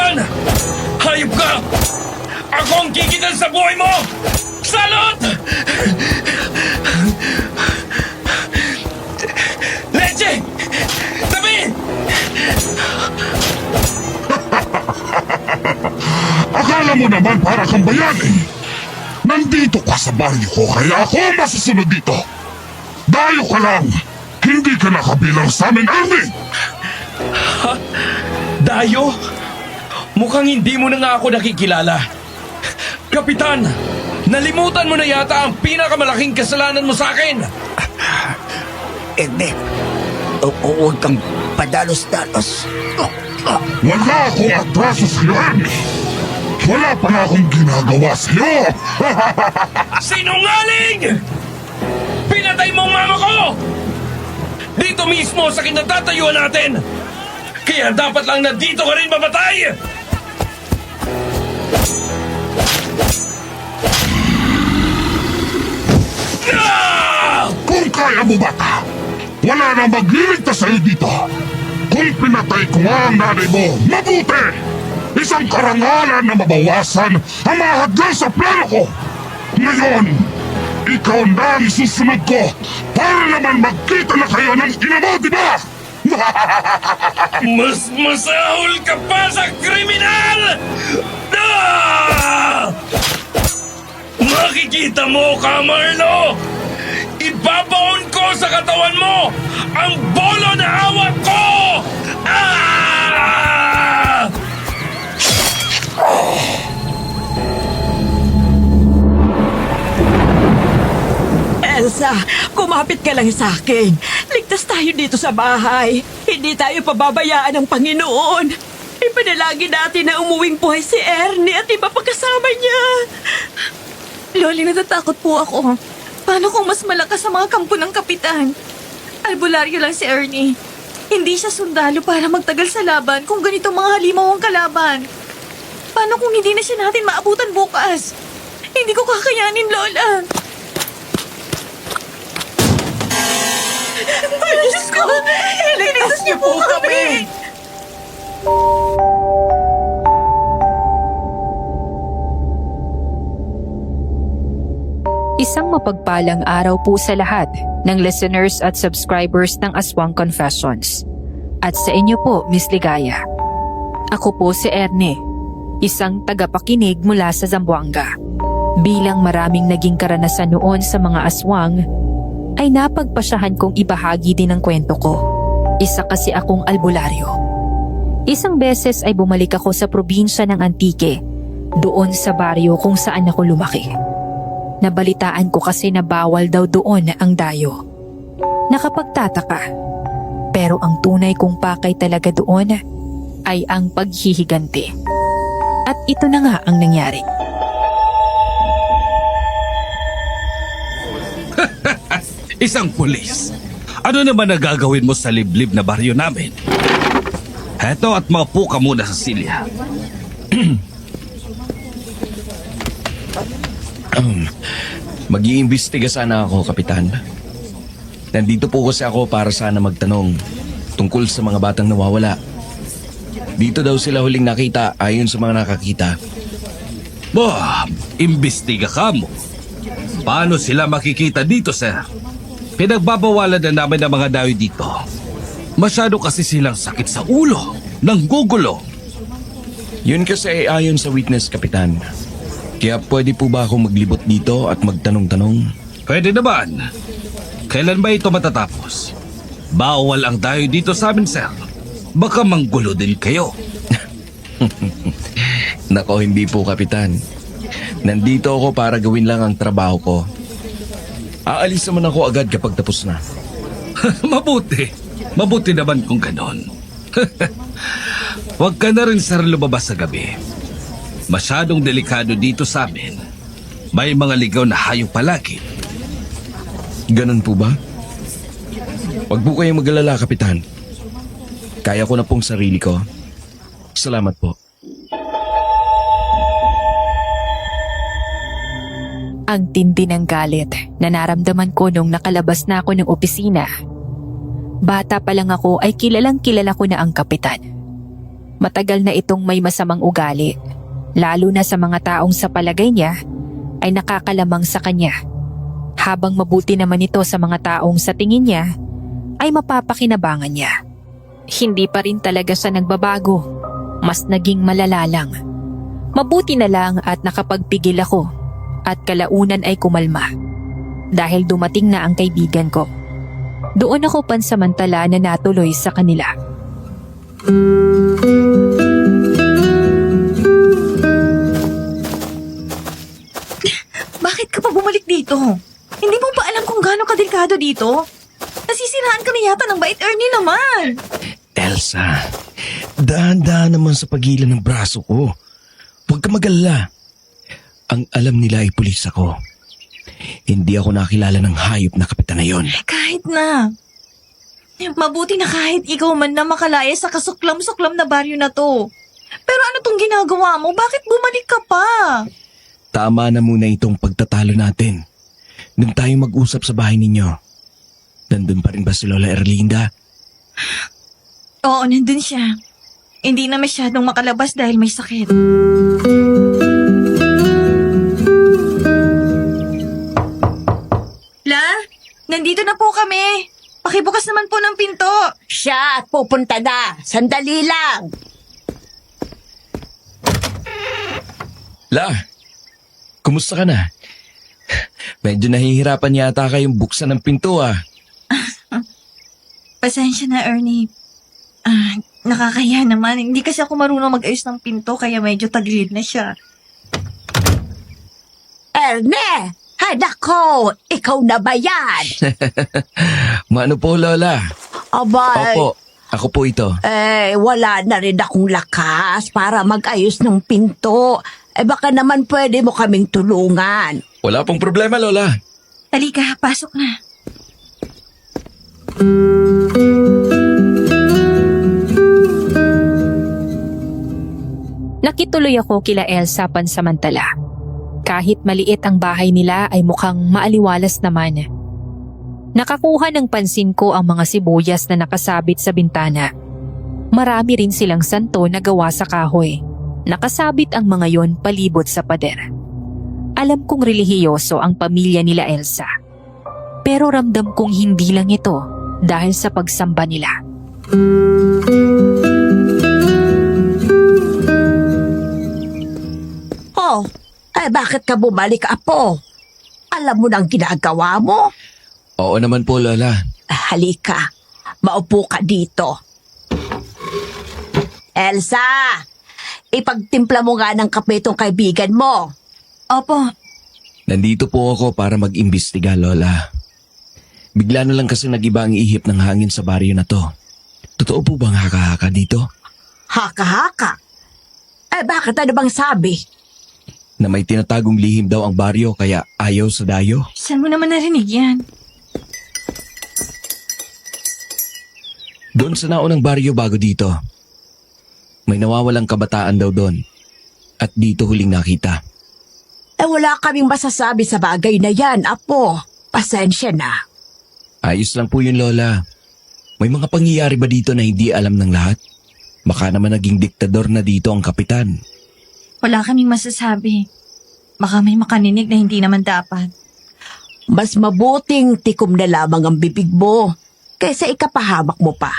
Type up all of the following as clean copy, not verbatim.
Kapitan! Hayop ka! Ako ang kikital sa buhay mo! Salot! Leche! Tabi! Akala mo naman para kang bayani. Nandito ka sa baryo ko kaya ako ang masusunod dito. Dayo ka lang. Hindi ka nakabilang sa amin, Ernie. Dayo? Mukhang hindi mo na nga ako nakikilala. Kapitan, nalimutan mo na yata ang pinakamalaking kasalanan mo sa akin. Hindi. Huwag kang padalos-dalos. Wala akong atraso sa'yo, Ernie. Wala pa nga akong ginagawa sa'yo. Sinungaling! Pinatay mo ang mama ko! Dito mismo sa kinatatayuan natin! Kaya dapat lang na dito ka rin mamatay! Ah! Kung kaya mo, bata, wala na magliligtas sa'yo dito. Kung pinatay ko nga ang nanay mo, mabuti! Isang karangalan na mabawasan ang mahadlang sa plano ko. Ngayon, ikaw na ang isusunod ko para naman magkita na kayo ng ina mo, di ba? Mas masahol ka pa sa kriminal! Ah! Makikita mo, Camarlo! Ibabaon ko sa katawan mo ang bolo na hawak ko! Ah! Elsa, kumapit ka lang sa akin. Ligtas tayo dito sa bahay. Hindi tayo pababayaan ng Panginoon. Ipanalangin natin na umuwing buhay si Ernie at iba pa kasama niya. Loli, natatakot po ako. Paano kung mas malakas sa mga kampo ng kapitan? Albularyo lang si Ernie. Hindi siya sundalo para magtagal sa laban kung ganito mga halimaw ang kalaban. Paano kung hindi na siya natin maabutan bukas? Hindi ko kakayanin, Lola. Ay, Diyos ko! Iligtas niyo po kami! Isang mapagpalang araw po sa lahat ng listeners at subscribers ng Aswang Confessions. At sa inyo po, Miss Ligaya. Ako po si Erne, isang tagapakinig mula sa Zamboanga. Bilang maraming naging karanasan noon sa mga aswang, ay napagpasyahan kong ibahagi din ang kwento ko. Isa kasi akong albularyo. Isang beses ay bumalik ako sa probinsya ng Antique, doon sa baryo kung saan ako lumaki. Nabalitaan ko kasi na bawal daw doon ang dayo. Nakapagtataka. Pero ang tunay kong pakay talaga doon ay ang paghihiganti. At ito na nga ang nangyari. Isang pulis. Ano naman ang gagawin mo sa liblib na baryo namin? Heto at maupo ka muna sa silya. Mag-iimbestiga sana ako, Kapitan. Nandito po kasi ako para sana magtanong tungkol sa mga batang nawawala. Dito daw sila huling nakita ayon sa mga nakakita. Bah, imbestiga ka mo. Paano sila makikita dito, sir? Pinagbabawalan na namin ang mga dawi dito. Masyado kasi silang sakit sa ulo, nanggugulo. Yun kasi ay ayon sa witness, Kapitan. Kaya pwede po ba ako maglibot dito at magtanong-tanong? Pwede naman. Kailan ba ito matatapos? Bawal ang dayo dito sa amin, sir. Baka manggulo din kayo. Nako, hindi po, Kapitan. Nandito ako para gawin lang ang trabaho ko. Aalis naman ako agad kapag tapos na. Mabuti. Mabuti naman kung ganon. Huwag ka na rin, sir, lumabas sa gabi. Masyadong delikado dito sa amin. May mga ligaw na hayop palagi. Ganon po ba? Huwag po kayong mag-alala, Kapitan. Kaya ko na pong sarili ko. Salamat po. Ang tindi ng galit na naramdaman ko nung nakalabas na ako ng opisina. Bata pa lang ako ay kilalang kilala ko na ang kapitan. Matagal na itong may masamang ugali, lalo na sa mga taong sa palagay niya ay nakakalamang sa kanya. Habang mabuti naman ito sa mga taong sa tingin niya ay mapapakinabangan niya. Hindi pa rin talaga siya nagbabago, mas naging malala lang. Mabuti na lang at nakapagpigil ako at kalaunan ay kumalma dahil dumating na ang kaibigan ko. Doon ako pansamantala na natuloy sa kanila. Bakit ka pa bumalik dito? Hindi mo ba alam kung gaano kadelikado dito? Nasisiraan ka na yata ng bait Ernie naman. Elsa, dahan-dahan naman sa pagilan ng braso ko. Huwag ka mag-alala. Ang alam nila ay pulis ako. Hindi ako nakilala ng hayop na kapitan na yon. Kahit na. Mabuti na kahit ikaw man na makalaya sa kasuklam-suklam na baryo na to. Pero ano tong ginagawa mo? Bakit bumalik ka pa? Tama na muna itong pagtatalo natin. Nung tayo mag-usap sa bahay ninyo, nandun pa rin ba si Lola Erlinda? Oo, nandun siya. Hindi na masyadong makalabas dahil may sakit. La, nandito na po kami. Pakibukas naman po ng pinto. Siya at pupunta na. Sandali lang. La, kumusta ka na? Medyo nahihirapan yata kayong buksan ng pinto ah. Pasensya na, Ernie. Nakakaya naman. Hindi kasi ako marunong mag-ayos ng pinto kaya medyo tagilid na siya. Erne! Anak ko! Ikaw na ba yan? Maano po, Lola? Abay, Opo, ako po ito. wala na rin akong lakas para mag-ayos ng pinto. Baka naman pwede mo kaming tulungan. Wala pong problema, Lola. Halika, pasok na. Nakituloy ako kila Elsa pansamantala. Kahit maliit ang bahay nila ay mukhang maaliwalas naman. Nakakuha ng pansin ko ang mga sibuyas na nakasabit sa bintana. Marami rin silang santo na gawa sa kahoy. Nakasabit ang mga yon palibot sa pader. Alam kong relihiyoso ang pamilya nila Elsa. Pero ramdam kong hindi lang ito dahil sa pagsamba nila. Oh, bakit ka bumalik, Apo? Alam mo nang ginagawa mo? Oo naman po, Lola. Halika, maupo ka dito. Elsa, ipagtimpla mo nga ng kape itong kaibigan mo. Opo, Nandito po ako para mag-imbestiga, Lola. Bigla na lang kasi nag-iba ang ihip ng hangin sa baryo na to. Totoo po bang haka-haka dito? Haka-haka? Bakit ano bang sabi? Na may tinatagong lihim daw ang baryo kaya ayaw sa dayo? saan mo naman narinig yan? Doon sa naunang baryo bago dito. May nawawalang kabataan daw doon. At dito huling nakita. Wala kaming masasabi sa bagay na yan, Apo. Pasensya na. Ayos lang po yun, Lola. May mga pangyayari ba dito na hindi alam ng lahat? Baka naman naging diktador na dito ang kapitan. Wala kaming masasabi. Baka may makaninig na hindi naman dapat. Mas mabuting tikom na lamang ang bibig mo kaysa ikapahamak mo pa.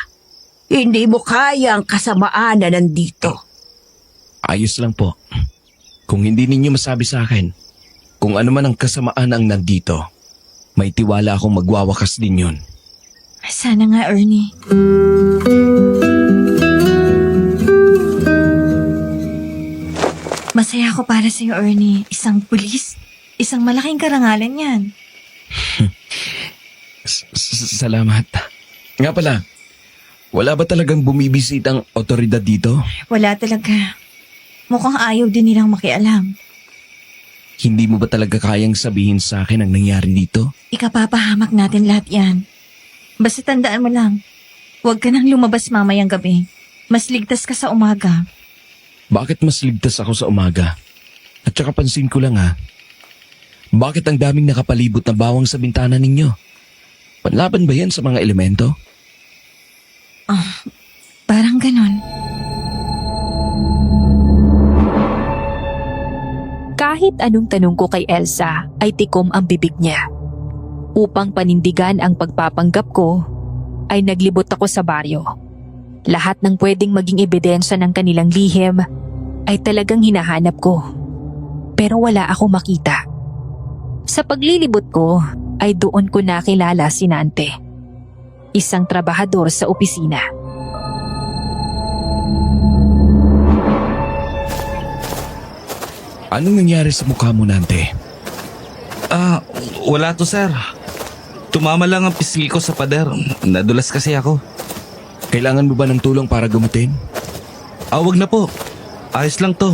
Hindi mo kaya ang kasamaan na nandito. Ayos lang po. Kung hindi ninyo masabi sa akin, kung ano man ang kasamaan ang nandito, may tiwala akong magwawakas din yun. Sana nga, Ernie. Masaya ako para sa'yo, Ernie. Isang pulis. Isang malaking karangalan yan. Salamat. Nga pala, wala ba talagang bumibisitang otoridad dito? Wala talaga. Mukhang ayaw din nilang makialam. Hindi mo ba talaga kayang sabihin sa akin ang nangyari dito? Ikapapahamak natin lahat yan. Basta tandaan mo lang, huwag ka nang lumabas mamayang gabi. Mas ligtas ka sa umaga. Bakit mas ligtas ako sa umaga? At saka pansin ko lang bakit ang daming nakapalibot na bawang sa bintana ninyo? Panlaban ba yan sa mga elemento? Parang ganon. Kahit anong tanong ko kay Elsa ay tikom ang bibig niya. Upang panindigan ang pagpapanggap ko, ay naglibot ako sa baryo. Lahat ng pwedeng maging ebidensya ng kanilang lihim ay talagang hinahanap ko. Pero wala ako makita. Sa paglilibot ko ay doon ko nakilala si Nante, isang trabahador sa opisina. Anong nangyari sa mukha mo, Nante? Wala to, sir. Tumama lang ang pisngi ko sa pader. Nadulas kasi ako. Kailangan mo ba ng tulong para gumutin? Wag na po. Ayos lang to.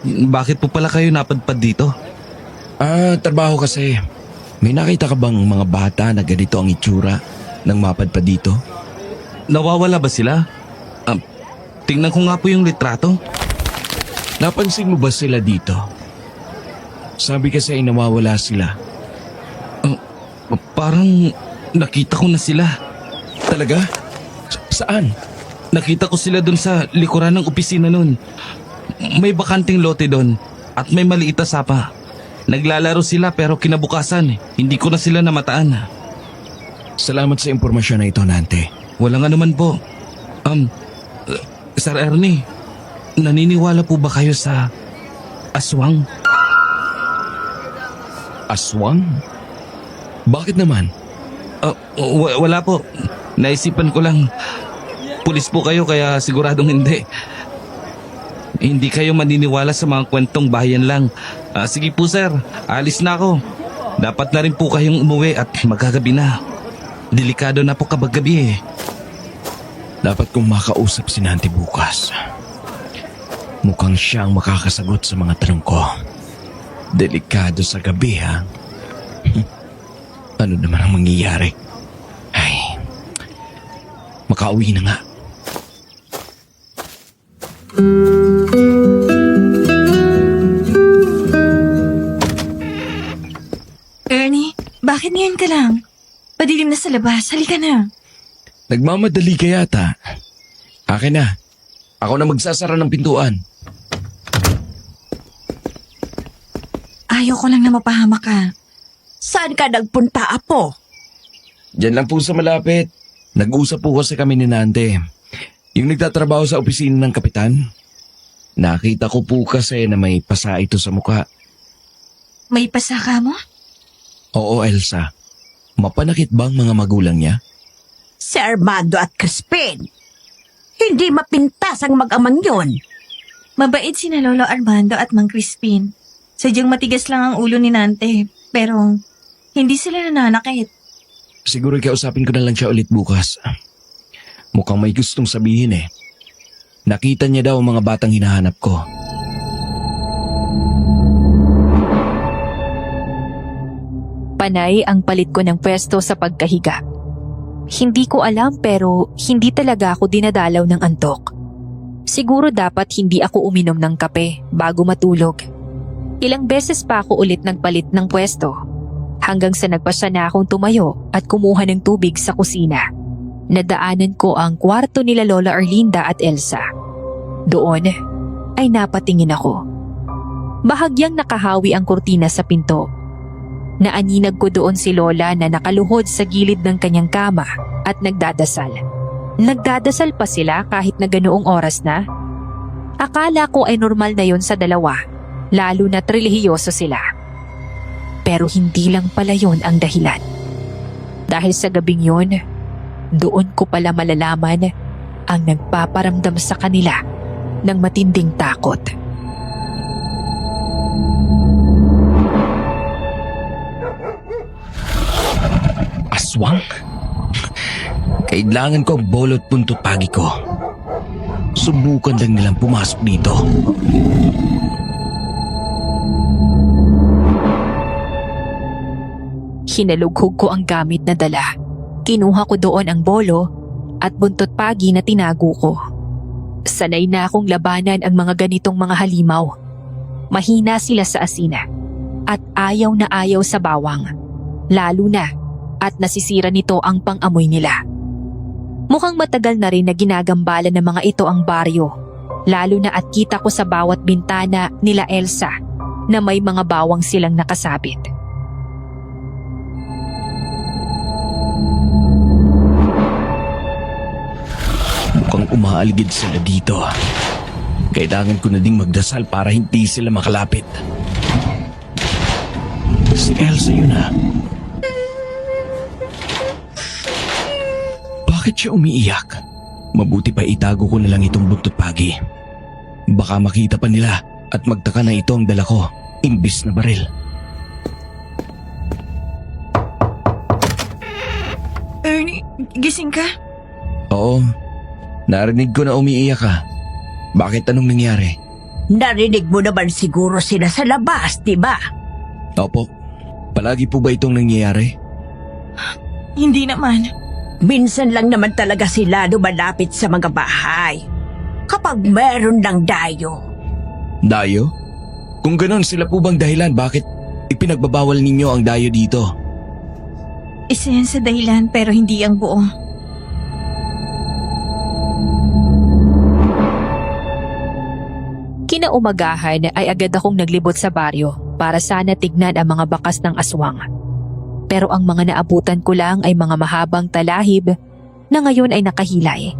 Bakit po pala kayo napadpad dito? Trabaho kasi. May nakita ka bang mga bata na ganito ang itsura nang mapadpad dito? Nawawala ba sila? Tingnan ko nga po yung litrato. Napansin mo ba sila dito? Sabi kasi ay nawawala sila. Parang nakita ko na sila. Talaga? Saan? Nakita ko sila dun sa likuran ng opisina nun. May bakanting lote dun at may maliit na sapa. Naglalaro sila pero kinabukasan, hindi ko na sila namataan. Salamat sa impormasyon na ito, Nante. Walang anuman po. Sir Ernie, naniniwala po ba kayo sa aswang? Aswang? Bakit naman? Wala po. Naisipan ko lang. Pulis po kayo kaya siguradong hindi. Hindi kayo maniniwala sa mga kwentong bayan lang. Sige po sir, alis na ako. Dapat na rin po kayong umuwi at magkagabi na. Delikado na po kapag gabi eh. Dapat kong makausap si Nante bukas. Mukhang siyang makakasagot sa mga tanong ko. Delikado sa gabi, ha? Ano naman ang mangyayari? Ay, makauwi na nga. Ernie, bakit ngayon ka lang? Padilim na sa labas, halika na. Nagmamadali ka yata. Akin na. Ako na magsasara ng pintuan. Ayaw ko lang na mapahamak ka. Saan ka nagpunta, Apo? Diyan lang po sa malapit. Nag-usap po kasi kami ni Nante. Yung nagtatrabaho sa opisina ng kapitan. Nakita ko po kasi na may pasa ito sa mukha. May pasa ka mo? Oo, Elsa. Mapanakit bang mga magulang niya? Si Armando at Crispin. Hindi mapintas ang mag-amang yun. Mabait sina Lolo Armando at Mang Crispin. Sadyang matigas lang ang ulo ni Nante, pero hindi sila nananakit. Siguro kausapin ko na lang siya ulit bukas. Mukhang may gustong sabihin eh. Nakita niya daw ang mga batang hinahanap ko. Panay ang palit ko ng pwesto sa pagkahiga. Hindi ko alam pero hindi talaga ako dinadalaw ng antok. Siguro dapat hindi ako uminom ng kape bago matulog. Ilang beses pa ako ulit nagpalit ng pwesto hanggang sa nagpasya na akong tumayo at kumuha ng tubig sa kusina. Nadaanan ko ang kwarto nila Lola Erlinda at Elsa. Doon ay napatingin ako. Bahagyang nakahawi ang kurtina sa pinto. Naaninag ko doon si Lola na nakaluhod sa gilid ng kanyang kama at nagdadasal. Nagdadasal pa sila kahit na ganoong oras na? Akala ko ay normal na yon sa dalawa, lalo na relihiyoso sila. Pero hindi lang pala yon ang dahilan. Dahil sa gabing yon, doon ko pala malalaman ang nagpaparamdam sa kanila ng matinding takot. Aswang? Kailangan ko ang bolot puntot pagi ko. Subukan lang nilang pumasok dito. Hinalughog ko ang gamit na dala. Kinuha ko doon ang bolo at buntot pagi na tinago ko. Sanay na akong labanan ang mga ganitong mga halimaw. Mahina sila sa asina at ayaw na ayaw sa bawang. Lalo na at nasisira nito ang pang-amoy nila. Mukhang matagal na rin na ginagambala ng mga ito ang baryo. Lalo na at kita ko sa bawat bintana nila Elsa na may mga bawang silang nakasabit. Mukhang umaaligid sila dito. Kailangan ko na ding magdasal para hindi sila makalapit. Si Elsa yun ah. Bakit siya umiiyak? Mabuti pa itago ko na lang itong buntot pagi. Baka makita pa nila at magtaka na ito ang dala ko, imbis na baril. Ernie, gising ka? Oo, narinig ko na umiiyak ka. Bakit, anong nangyari? Narinig mo naman siguro sila sa labas, di ba? Opo, palagi po ba itong nangyayari? Hindi naman. Minsan lang naman talaga sila lumalapit sa mga bahay. Kapag meron ng dayo. Dayo? Kung ganon, sila po bang dahilan bakit ipinagbabawal ninyo ang dayo dito? Isa yan sa dahilan pero hindi ang buo. Kinaumagahan ay agad akong naglibot sa baryo para sana tignan ang mga bakas ng aswang. Pero ang mga naabutan ko lang ay mga mahabang talahib na ngayon ay nakahilay.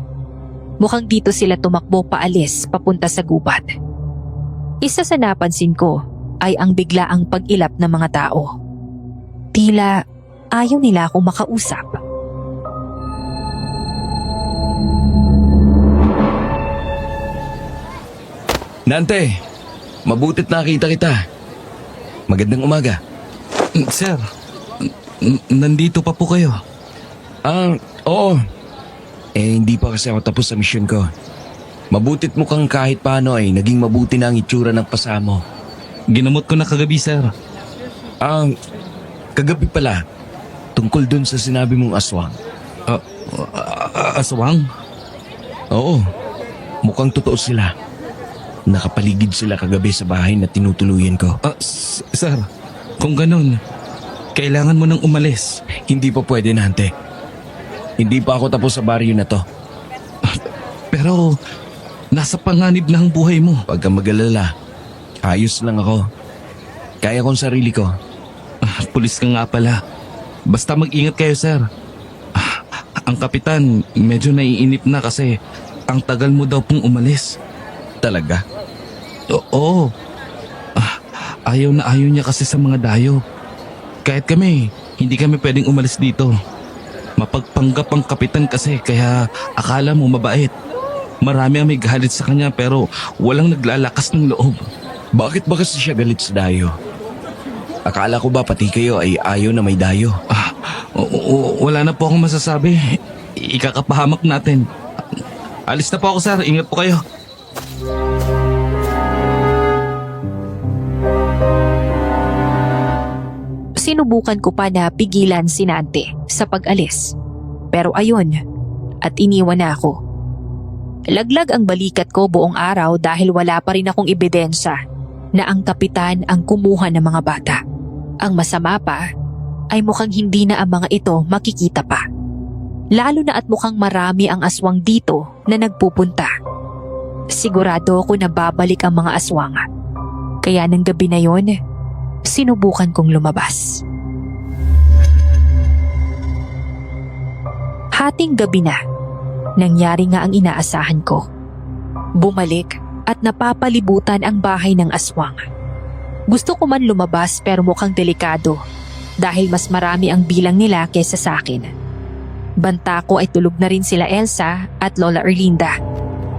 Mukhang dito sila tumakbo paalis papunta sa gubat. Isa sa napansin ko ay ang biglaang pag-ilap ng mga tao. Tila ayaw nila akong makausap. Nante, mabutit nakita kita. Magandang umaga. Sir, nandito pa po kayo. Oo. Hindi pa kasi ako tapos sa misyon ko. Mabutit mukhang kahit paano ay naging mabuti na ang itsura ng pasamo. Ginamot ko na kagabi, sir. Kagabi pala, tungkol dun sa sinabi mong aswang. Aswang? Oo, mukhang totoo sila. Nakapaligid sila kagabi sa bahay na tinutuluyan ko. Sir, kung ganun, kailangan mo nang umalis. Hindi pa pwede, Nante. Hindi pa ako tapos sa baryo na to. Pero, nasa panganib na ang buhay mo. Huwag kang mag-alala. Ayos lang ako. Kaya kong sarili ko. Pulis ka nga pala. Basta mag-ingat kayo, sir. Ang kapitan, medyo naiinip na kasi ang tagal mo daw pong umalis. Talaga? Oo. Ayaw na ayaw niya kasi sa mga dayo. Kahit kami, hindi kami pwedeng umalis dito. Mapagpanggap ang kapitan kasi kaya akala mo mabait. Marami ang may galit sa kanya pero walang naglalakas ng loob. Bakit ba kasi siya galit sa dayo? Akala ko ba pati kayo ay ayaw na may dayo? Wala na po akong masasabi. Ikakapahamak natin. Alis na po ako, sir. Ingat po kayo. Sinubukan ko pa na pigilan si Nante sa pag-alis. Pero ayun, at iniwan na ako. Laglag ang balikat ko buong araw dahil wala pa rin akong ebidensya na ang kapitan ang kumuha ng mga bata. Ang masama pa ay mukhang hindi na ang mga ito makikita pa. Lalo na at mukhang marami ang aswang dito na nagpupunta. Sigurado ako na babalik ang mga aswang. Kaya ng gabi na yon, sinubukan kong lumabas. Hating gabi na, nangyari nga ang inaasahan ko. Bumalik at napapalibutan ang bahay ng aswang. Gusto ko man lumabas pero mukhang delikado dahil mas marami ang bilang nila kaysa sa akin. Banta ko ay tulog na rin sila Elsa at Lola Erlinda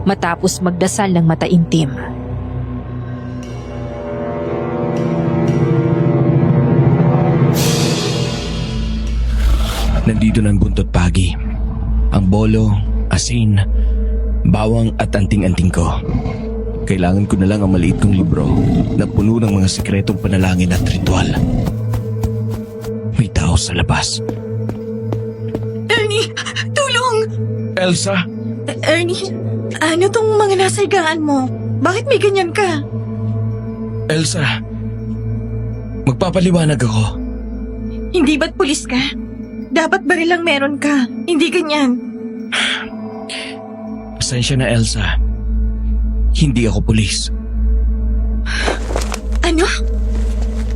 matapos magdasal ng mataimtim. Nandito na ang buntot pagi. Ang bolo, asin, bawang at anting-anting ko. Kailangan ko na lang ang maliit kong libro na puno ng mga sikretong panalangin at ritual. May tao sa labas. Ernie, tulong! Elsa? Ernie, ano tong mga nasa higaan mo? Bakit may ganyan ka? Elsa? Magpapaliwanag ako. Hindi ba't pulis ka? Dapat baril lang meron ka. Hindi ganyan. Pasensya na, Elsa. Hindi ako pulis. Ano?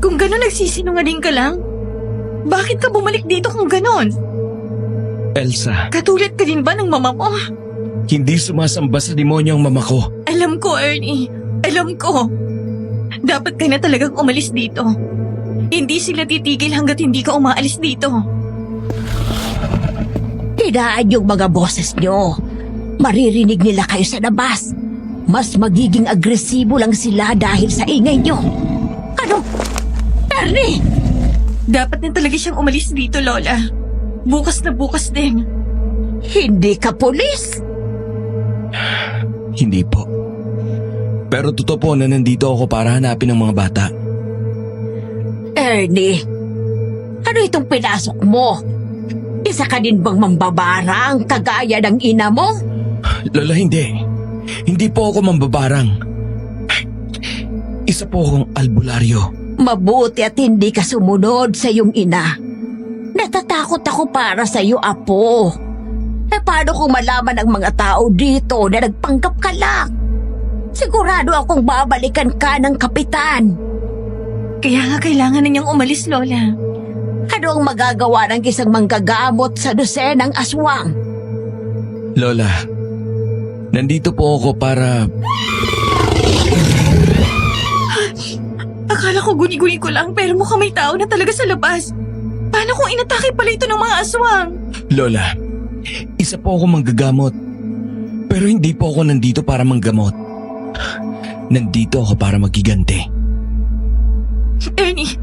Kung gano'n nagsisinungaling ka lang, bakit ka bumalik dito kung gano'n? Elsa, Katulad ka din ba ng mama mo? hindi sumasamba sa demonyo ang mama ko. Alam ko, Ernie. Alam ko. Dapat ka na talagang umalis dito. Hindi sila titigil hanggat hindi ka umaalis dito. Tidaan yung mga boses nyo. Maririnig nila kayo sa labas. Mas magiging agresibo lang sila dahil sa ingay nyo. Ano? Ernie! Dapat na talaga siyang umalis dito, Lola. Bukas na bukas din. Hindi ka pulis. Hindi po. Pero totoo po na nandito ako para hanapin ang mga bata. Ernie, ano itong pinasok mo? Isa ka din bang mambabarang kagaya ng ina mo? Lola, hindi. Hindi po ako mambabarang. Isa po akong albularyo. Mabuti at hindi ka sumunod sa iyong ina. Natatakot ako para sa iyo, apo. Paano kung malaman ng mga tao dito na nagpanggap ka lang? Sigurado akong babalikan ka ng kapitan. Kaya nga kailangan na niyang umalis, Lola. Ano ang magagawa ng isang manggagamot sa dosenang aswang? Lola, nandito po ako para... Akala ko guni-guni ko lang pero mukhang may tao na talaga sa labas. Paano kung inatake pala ito ng mga aswang? Lola, isa po ako manggagamot. Pero hindi po ako nandito para manggamot. Nandito ako para magiganti. Ernie,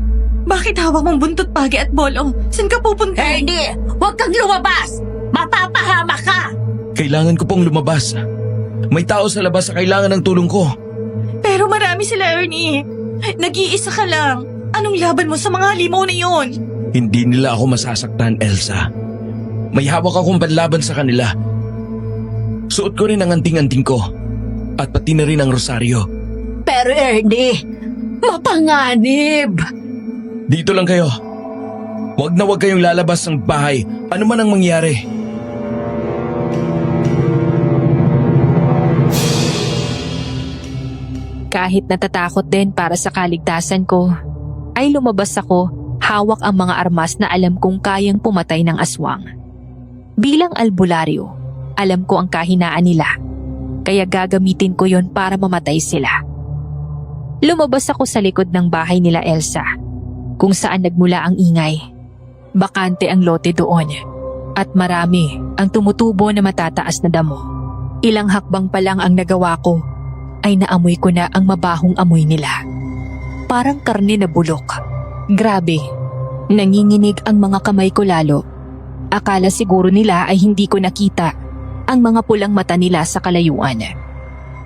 bakit hawak mong buntot pagi at bolo? Saan ka pupunta? Ernie, huwag kang lumabas! Mapapahama ka! Kailangan ko pong lumabas. May tao sa labas na kailangan ng tulong ko. Pero marami sila, Ernie. Nag-iisa ka lang. Anong laban mo sa mga halimaw na yon? Hindi nila ako masasaktan, Elsa. May hawak akong panlaban sa kanila. Suot ko rin ang anting-anting ko. At pati na rin ang rosaryo. Pero Ernie, mapanganib! Dito lang kayo. Huwag na huwag kayong lalabas ng bahay. Ano man ang mangyari. Kahit natatakot din para sa kaligtasan ko, ay lumabas ako hawak ang mga armas na alam kong kayang pumatay ng aswang. Bilang albularyo, alam ko ang kahinaan nila, kaya gagamitin ko yon para mamatay sila. Lumabas ako sa likod ng bahay nila Elsa, kung saan nagmula ang ingay. Bakante ang lote doon, at marami ang tumutubo na matataas na damo. Ilang hakbang pa lang ang nagawa ko, ay naamoy ko na ang mabahong amoy nila. Parang karne na bulok. Grabe, nanginginig ang mga kamay ko lalo. Akala siguro nila ay hindi ko nakita ang mga pulang mata nila sa kalayuan.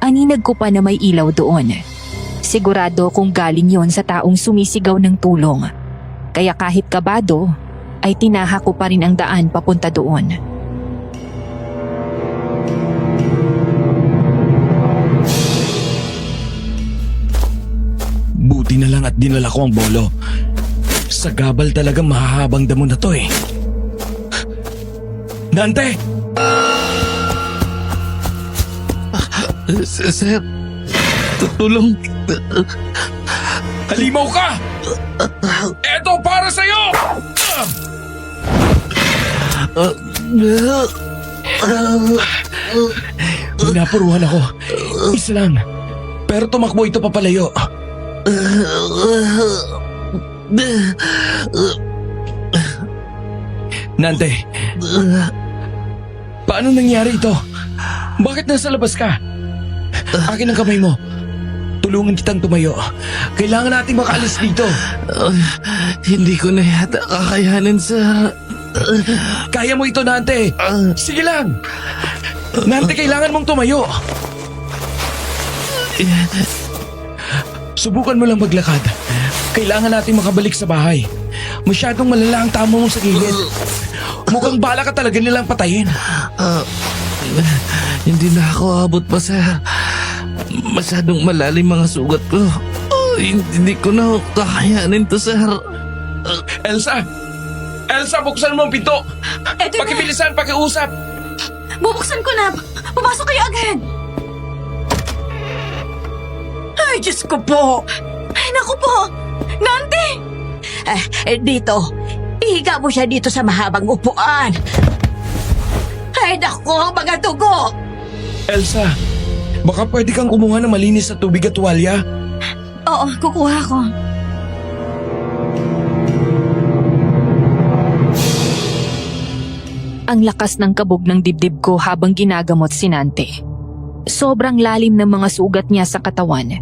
Aninag ko pa na may ilaw doon. Sigurado kung galing yon sa taong sumisigaw ng tulong. Kaya kahit kabado, ay tinaha ko pa rin ang daan papunta doon. Buti na lang at dinala ko ang bolo. Sa gabal talagang mahahabang damo na to eh. Dante! Sir, tutulong. Halimaw ka! Eto para sa'yo! Pinapuruhan ako. Isa lang. Pero tumakbo ito papalayo. Nante, paano nangyari ito? Bakit nasa labas ka? Akin ang kamay mo. Tulungan kitang tumayo. Kailangan nating makaalis dito. Hindi ko na yata kakayanin, sir. Kaya mo ito, Nante. Sige lang. Nante, kailangan mong tumayo. Subukan mo lang maglakad. Kailangan nating makabalik sa bahay. Masyadong malala ang tamo mo sa gilid. Mukhang bala ka talaga nilang patayin. Hindi na ako abot pa, sir. Masyadong malalim mga sugat ko. Hindi ko na kakayanin to, sir. Elsa! Elsa, buksan mo ang pinto! Eto na. Pakibilisan, pakiusap! Bubuksan ko na. Pumasok kayo agad. Ay, Diyos ko po! Ay, naku po. Nante! Dito. Ihiga mo siya dito sa mahabang upuan. Ay, naku, mga dugo! Elsa, baka pwede kang kumuha ng malinis na tubig at tuwalya? Oo, kukuha ko. Ang lakas ng kabog ng dibdib ko habang ginagamot si Nante. Sobrang lalim ng mga sugat niya sa katawan.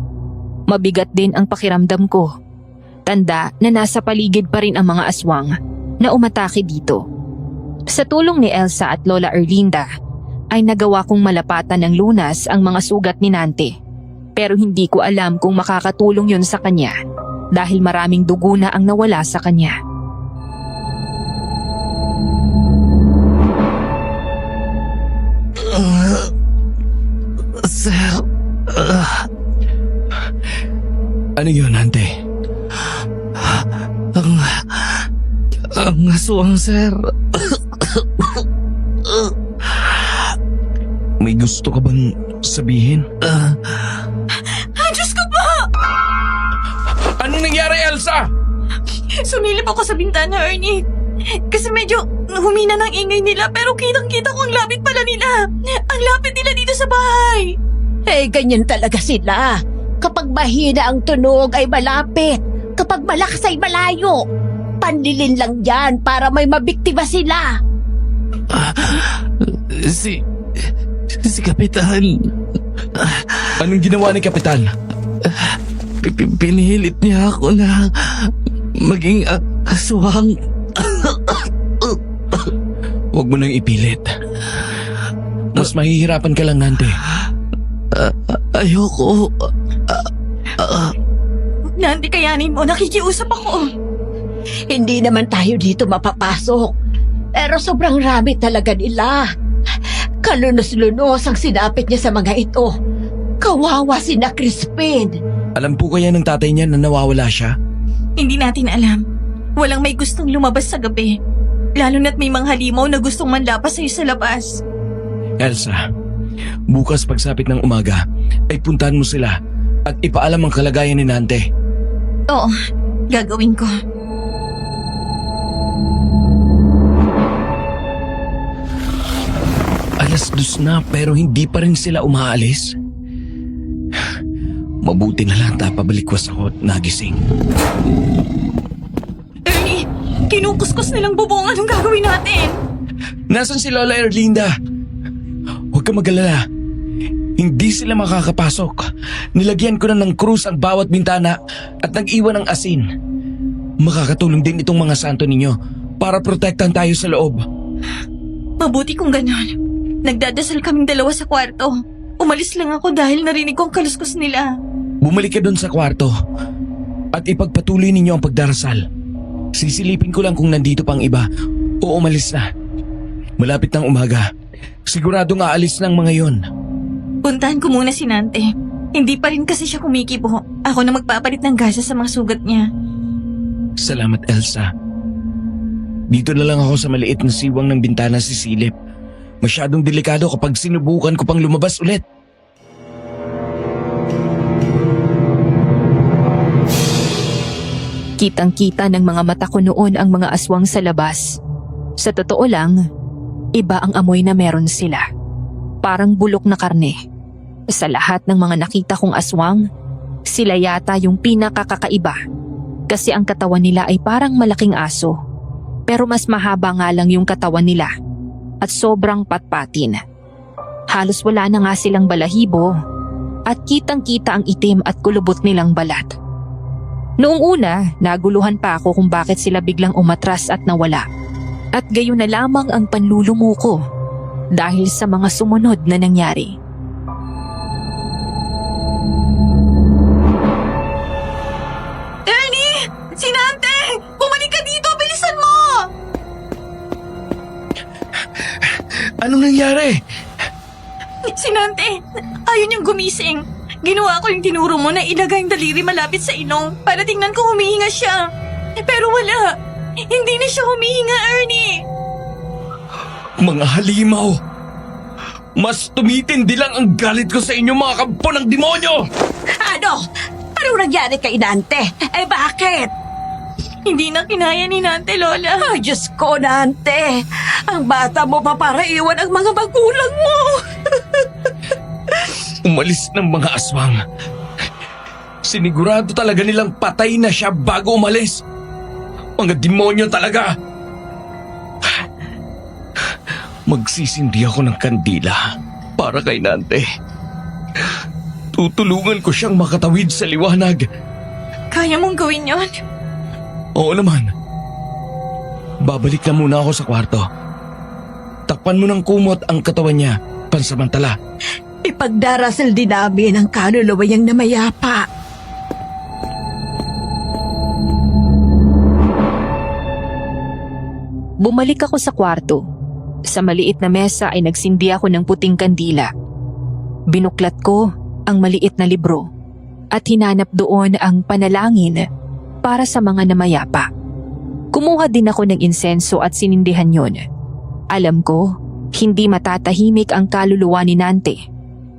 Mabigat din ang pakiramdam ko. Tanda na nasa paligid pa rin ang mga aswang na umatake dito. Sa tulong ni Elsa at Lola Erlinda, ay nagawa kong malapatan ng lunas ang mga sugat ni Nante. Pero hindi ko alam kung makakatulong yun sa kanya dahil maraming dugo na ang nawala sa kanya. Sir, ano yun, Nante? Ang aswang, sir. May gusto ka bang sabihin? Diyos ko po! Anong nangyari, Elsa? Sumilip ako sa bintana, Ernie. Kasi medyo humina ng ingay nila pero kitang-kita ko ang lapit pala nila. Ang lapit nila dito sa bahay. Ganyan talaga sila. Kapag mahina ang tunog ay malapit. Kapag malakas ay malayo. Panlilin lang yan para may mabiktima sila. Si Kapitan. Anong ginawa ni Kapitan? Pinihilit niya ako na maging aswang. Huwag mo nang ipilit. Mas mahihirapan ka lang, Nante. Ayoko. Nante, kayanin mo. Nakikiusap ako. Hindi naman tayo dito mapapasok. Pero sobrang rami talaga nila. Kalunos-lunos ang sinapit niya sa mga ito. Kawawa si na Crispin. Alam po kaya ng tatay niya na nawawala siya? Hindi natin alam. Walang may gustong lumabas sa gabi. Lalo na't may mga halimaw na gustong manlapas sa'yo sa labas. Elsa, bukas pagsapit ng umaga ay puntahan mo sila at ipaalam ang kalagayan ni Nante. Oo, gagawin ko. Alas 2 na pero hindi pa rin sila umaalis. Mabuti na lang pabalik ako at nagising. Ernie, kinukuskus nilang bubong. Anong gagawin natin? Nasaan si Lola Erlinda? Huwag ka mag-alala. Hindi sila makakapasok. Nilagyan ko na ng krus ang bawat bintana at nag-iwan ng asin. Makakatulong din itong mga santo ninyo para protektahan tayo sa loob. Mabuti kung ganon. Nagdadasal kaming dalawa sa kwarto. Umalis lang ako dahil narinig ko ang kaluskos nila. Bumalik ka doon sa kwarto at ipagpatuloy ninyo ang pagdarasal. Sisilipin ko lang kung nandito pang iba o umalis na. Malapit ng umaga. Siguradong aalis ng mga yon. Puntahan ko muna si Nante. Hindi pa rin kasi siya kumikibo. Ako na magpapalit ng gasa sa mga sugat niya. Salamat, Elsa. Dito na lang ako sa maliit na siwang ng bintana sisilip. Masyadong delikado kapag sinubukan ko pang lumabas ulit. Kitang-kita ng mga mata ko noon ang mga aswang sa labas. Sa totoo lang, iba ang amoy na meron sila. Parang bulok na karne. Sa lahat ng mga nakita kong aswang, sila yata yung pinakakakaiba. Kasi ang katawan nila ay parang malaking aso. Pero mas mahaba nga lang yung katawan nila. At sobrang patpatin. Halos wala na nga silang balahibo. At kitang-kita ang itim at kulubot nilang balat. Noong una, naguluhan pa ako kung bakit sila biglang umatras at nawala. At gayon na lamang ang panlulumuko dahil sa mga sumunod na nangyari. Ernie! Si Nante! Bumalik ka dito! Bilisan mo! Anong nangyari? Si Nante! Ayaw niyang gumising. Ginawa ko yung tinuro mo na ilagay ang daliri malapit sa ilong para tingnan kung humihinga siya. Pero wala. Hindi na siya humihinga, Ernie. Mga halimaw! Mas tumitindi lang ang galit ko sa inyo mga kampo ng demonyo! Ano? Ano nangyari kay Nante? Eh bakit? Hindi na kinaya ni Nante, Lola. Ay, Diyos ko, Nante. Ang bata mo pa para iwan ang mga magulang mo. Umalis ng mga aswang. Sinigurado talaga nilang patay na siya bago umalis. Mga demonyo talaga. Magsisindi ako ng kandila para kay Nante. Tutulungan ko siyang makatawid sa liwanag. Kaya mong gawin yon? Oo naman. Babalik na muna ako sa kwarto. Takpan mo ng kumot ang katawan niya, pansamantala. Ipagdarasal din namin ang kaluluwa niyang namayapa. Bumalik ako sa kwarto. Sa maliit na mesa ay nagsindi ako ng puting kandila. Binuklat ko ang maliit na libro at hinanap doon ang panalangin para sa mga namayapa. Kumuha din ako ng insenso at sinindihan yon. Alam ko, hindi matatahimik ang kaluluwa ni Nante,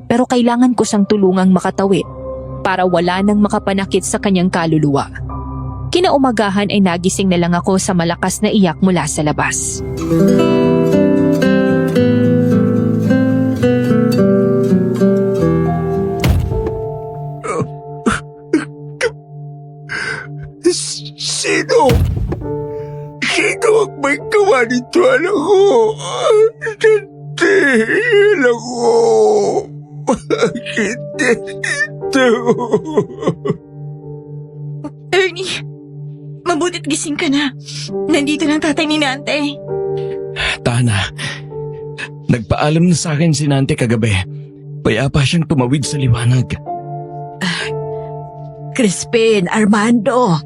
pero kailangan ko siyang tulungang makatawid para wala nang makapanakit sa kanyang kaluluwa. Kinaumagahan ay nagising na lang ako sa malakas na iyak mula sa labas. Sino? Sino ang may gawa nito, anak ko? Nante, anak ko. Bakit ito? Ernie, mabutit gising ka na. Nandito ng tatay ni Nante. Tana, nagpaalam na sa akin si Nante kagabi. Payapa siyang tumawid sa liwanag. Crispin, Armando,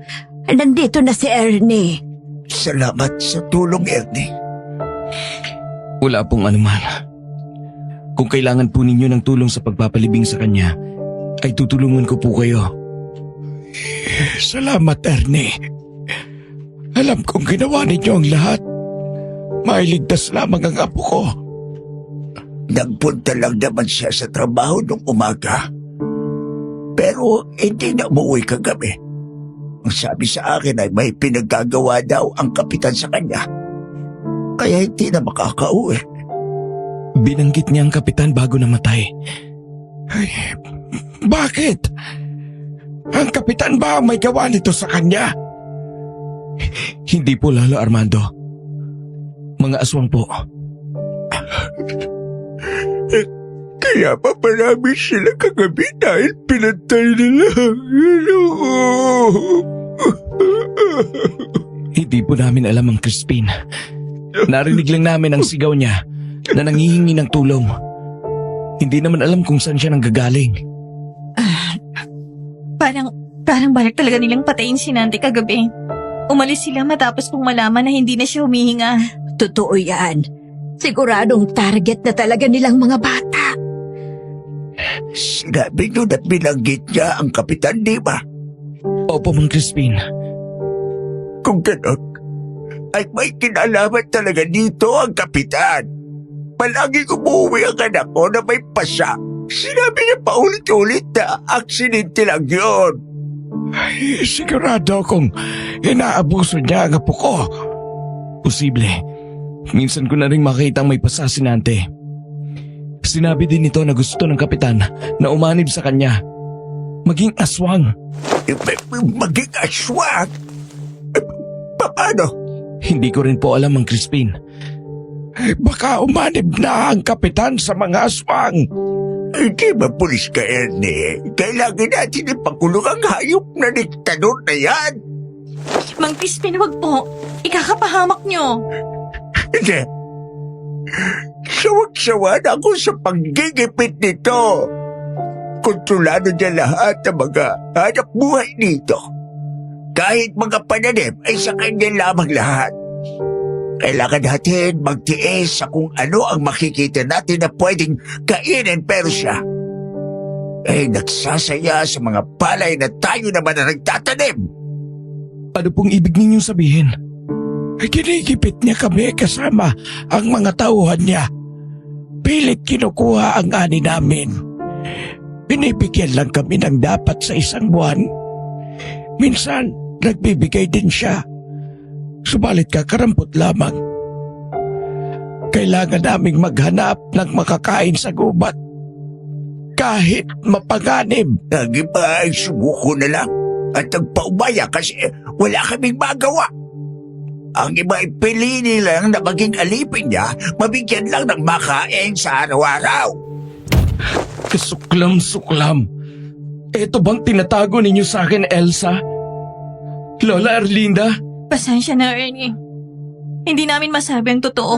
nandito na si Ernie. Salamat sa tulong, Ernie. Wala pong anuman. Kung kailangan po ninyo ng tulong sa pagpapalibing sa kanya, ay tutulungan ko po kayo. Salamat, Ernie. Alam kong ginawa ninyo ang lahat. Mailigtas lamang ang apo ko. Nagpunta lang naman siya sa trabaho nung umaga. Pero hindi na umuwi kagabi. Ang sabi sa akin ay may pinagagawa daw ang kapitan sa kanya. Kaya hindi na makakauwi. Binanggit niya ang kapitan bago namatay. Ay, bakit? Ang kapitan ba ang may gawa nito sa kanya? Hindi po, Lalo Armando. Mga aswang po. Kaya pa marami sila kagabi dahil pinatay nila ang Hindi po namin alam ang Crispin. Narinig lang namin ang sigaw niya na nangihingi ng tulong. Hindi naman alam kung saan siya nanggagaling. Parang balik talaga nilang patayin si Nante kagabi. Umalis sila matapos kong malaman na hindi na siya humihinga. Totoo yan. Siguradong target na talaga nilang mga bata. Sinabi nyo na binanggit niya ang kapitan, di ba? Opo, Mang Crispin. Kung gano'n, ay may kinalaman talaga dito ang kapitan. Palagi umuwi ang anak ko na may pasa. Sinabi niya paulit-ulit na aksidente lang yun. Ay, sigurado akong inaabuso niya ang apo ko. Posible. Minsan ko na rin makita ang may pasa si Nante. Sinabi din nito na gusto ng kapitan na umanib sa kanya. Maging aswang. Maging aswang? Paano? Hindi ko rin po alam ang Crispin. Baka umanib na ang kapitan sa mga aswang. Hindi ba pulis ka, Ernie? Kailangan natin ipakulong ang hayop na diktador na yan. Mang Crispin, wag po. Ikakapahamak nyo. Hindi. Sawag-sawa na ako sa paggigipit nito. Kontrolado niya lahat ng mga hanap buhay dito. Kahit mga pananim ay sa kanya lamang lahat. Kailangan natin magtiis sa kung ano ang makikita natin na pwedeng kainin, pero siya ay nagsasaya sa mga palay na tayo naman na nagtatanim. Ano pong ibig ninyong sabihin? Ginigipit niya kami kasama ang mga tauhan niya. Pilit kinukuha ang ani namin. Binibigyan lang kami ng dapat sa isang buwan. Minsan, nagbibigay din siya. Subalit kakarampot lamang. Kailangan naming maghanap ng makakain sa gubat. Kahit mapanganib. Ang iba ay sumuko na lang at nagpaubaya kasi wala kaming magawa. Ang iba ay pili lang na maging alipin niya, mabigyan lang ng makain sa araw-araw. Kasuklam-suklam. Ito bang tinatago ninyo sa akin, Elsa? Lola Erlinda? Pasensya na, Ernie. Hindi namin masabi ang totoo.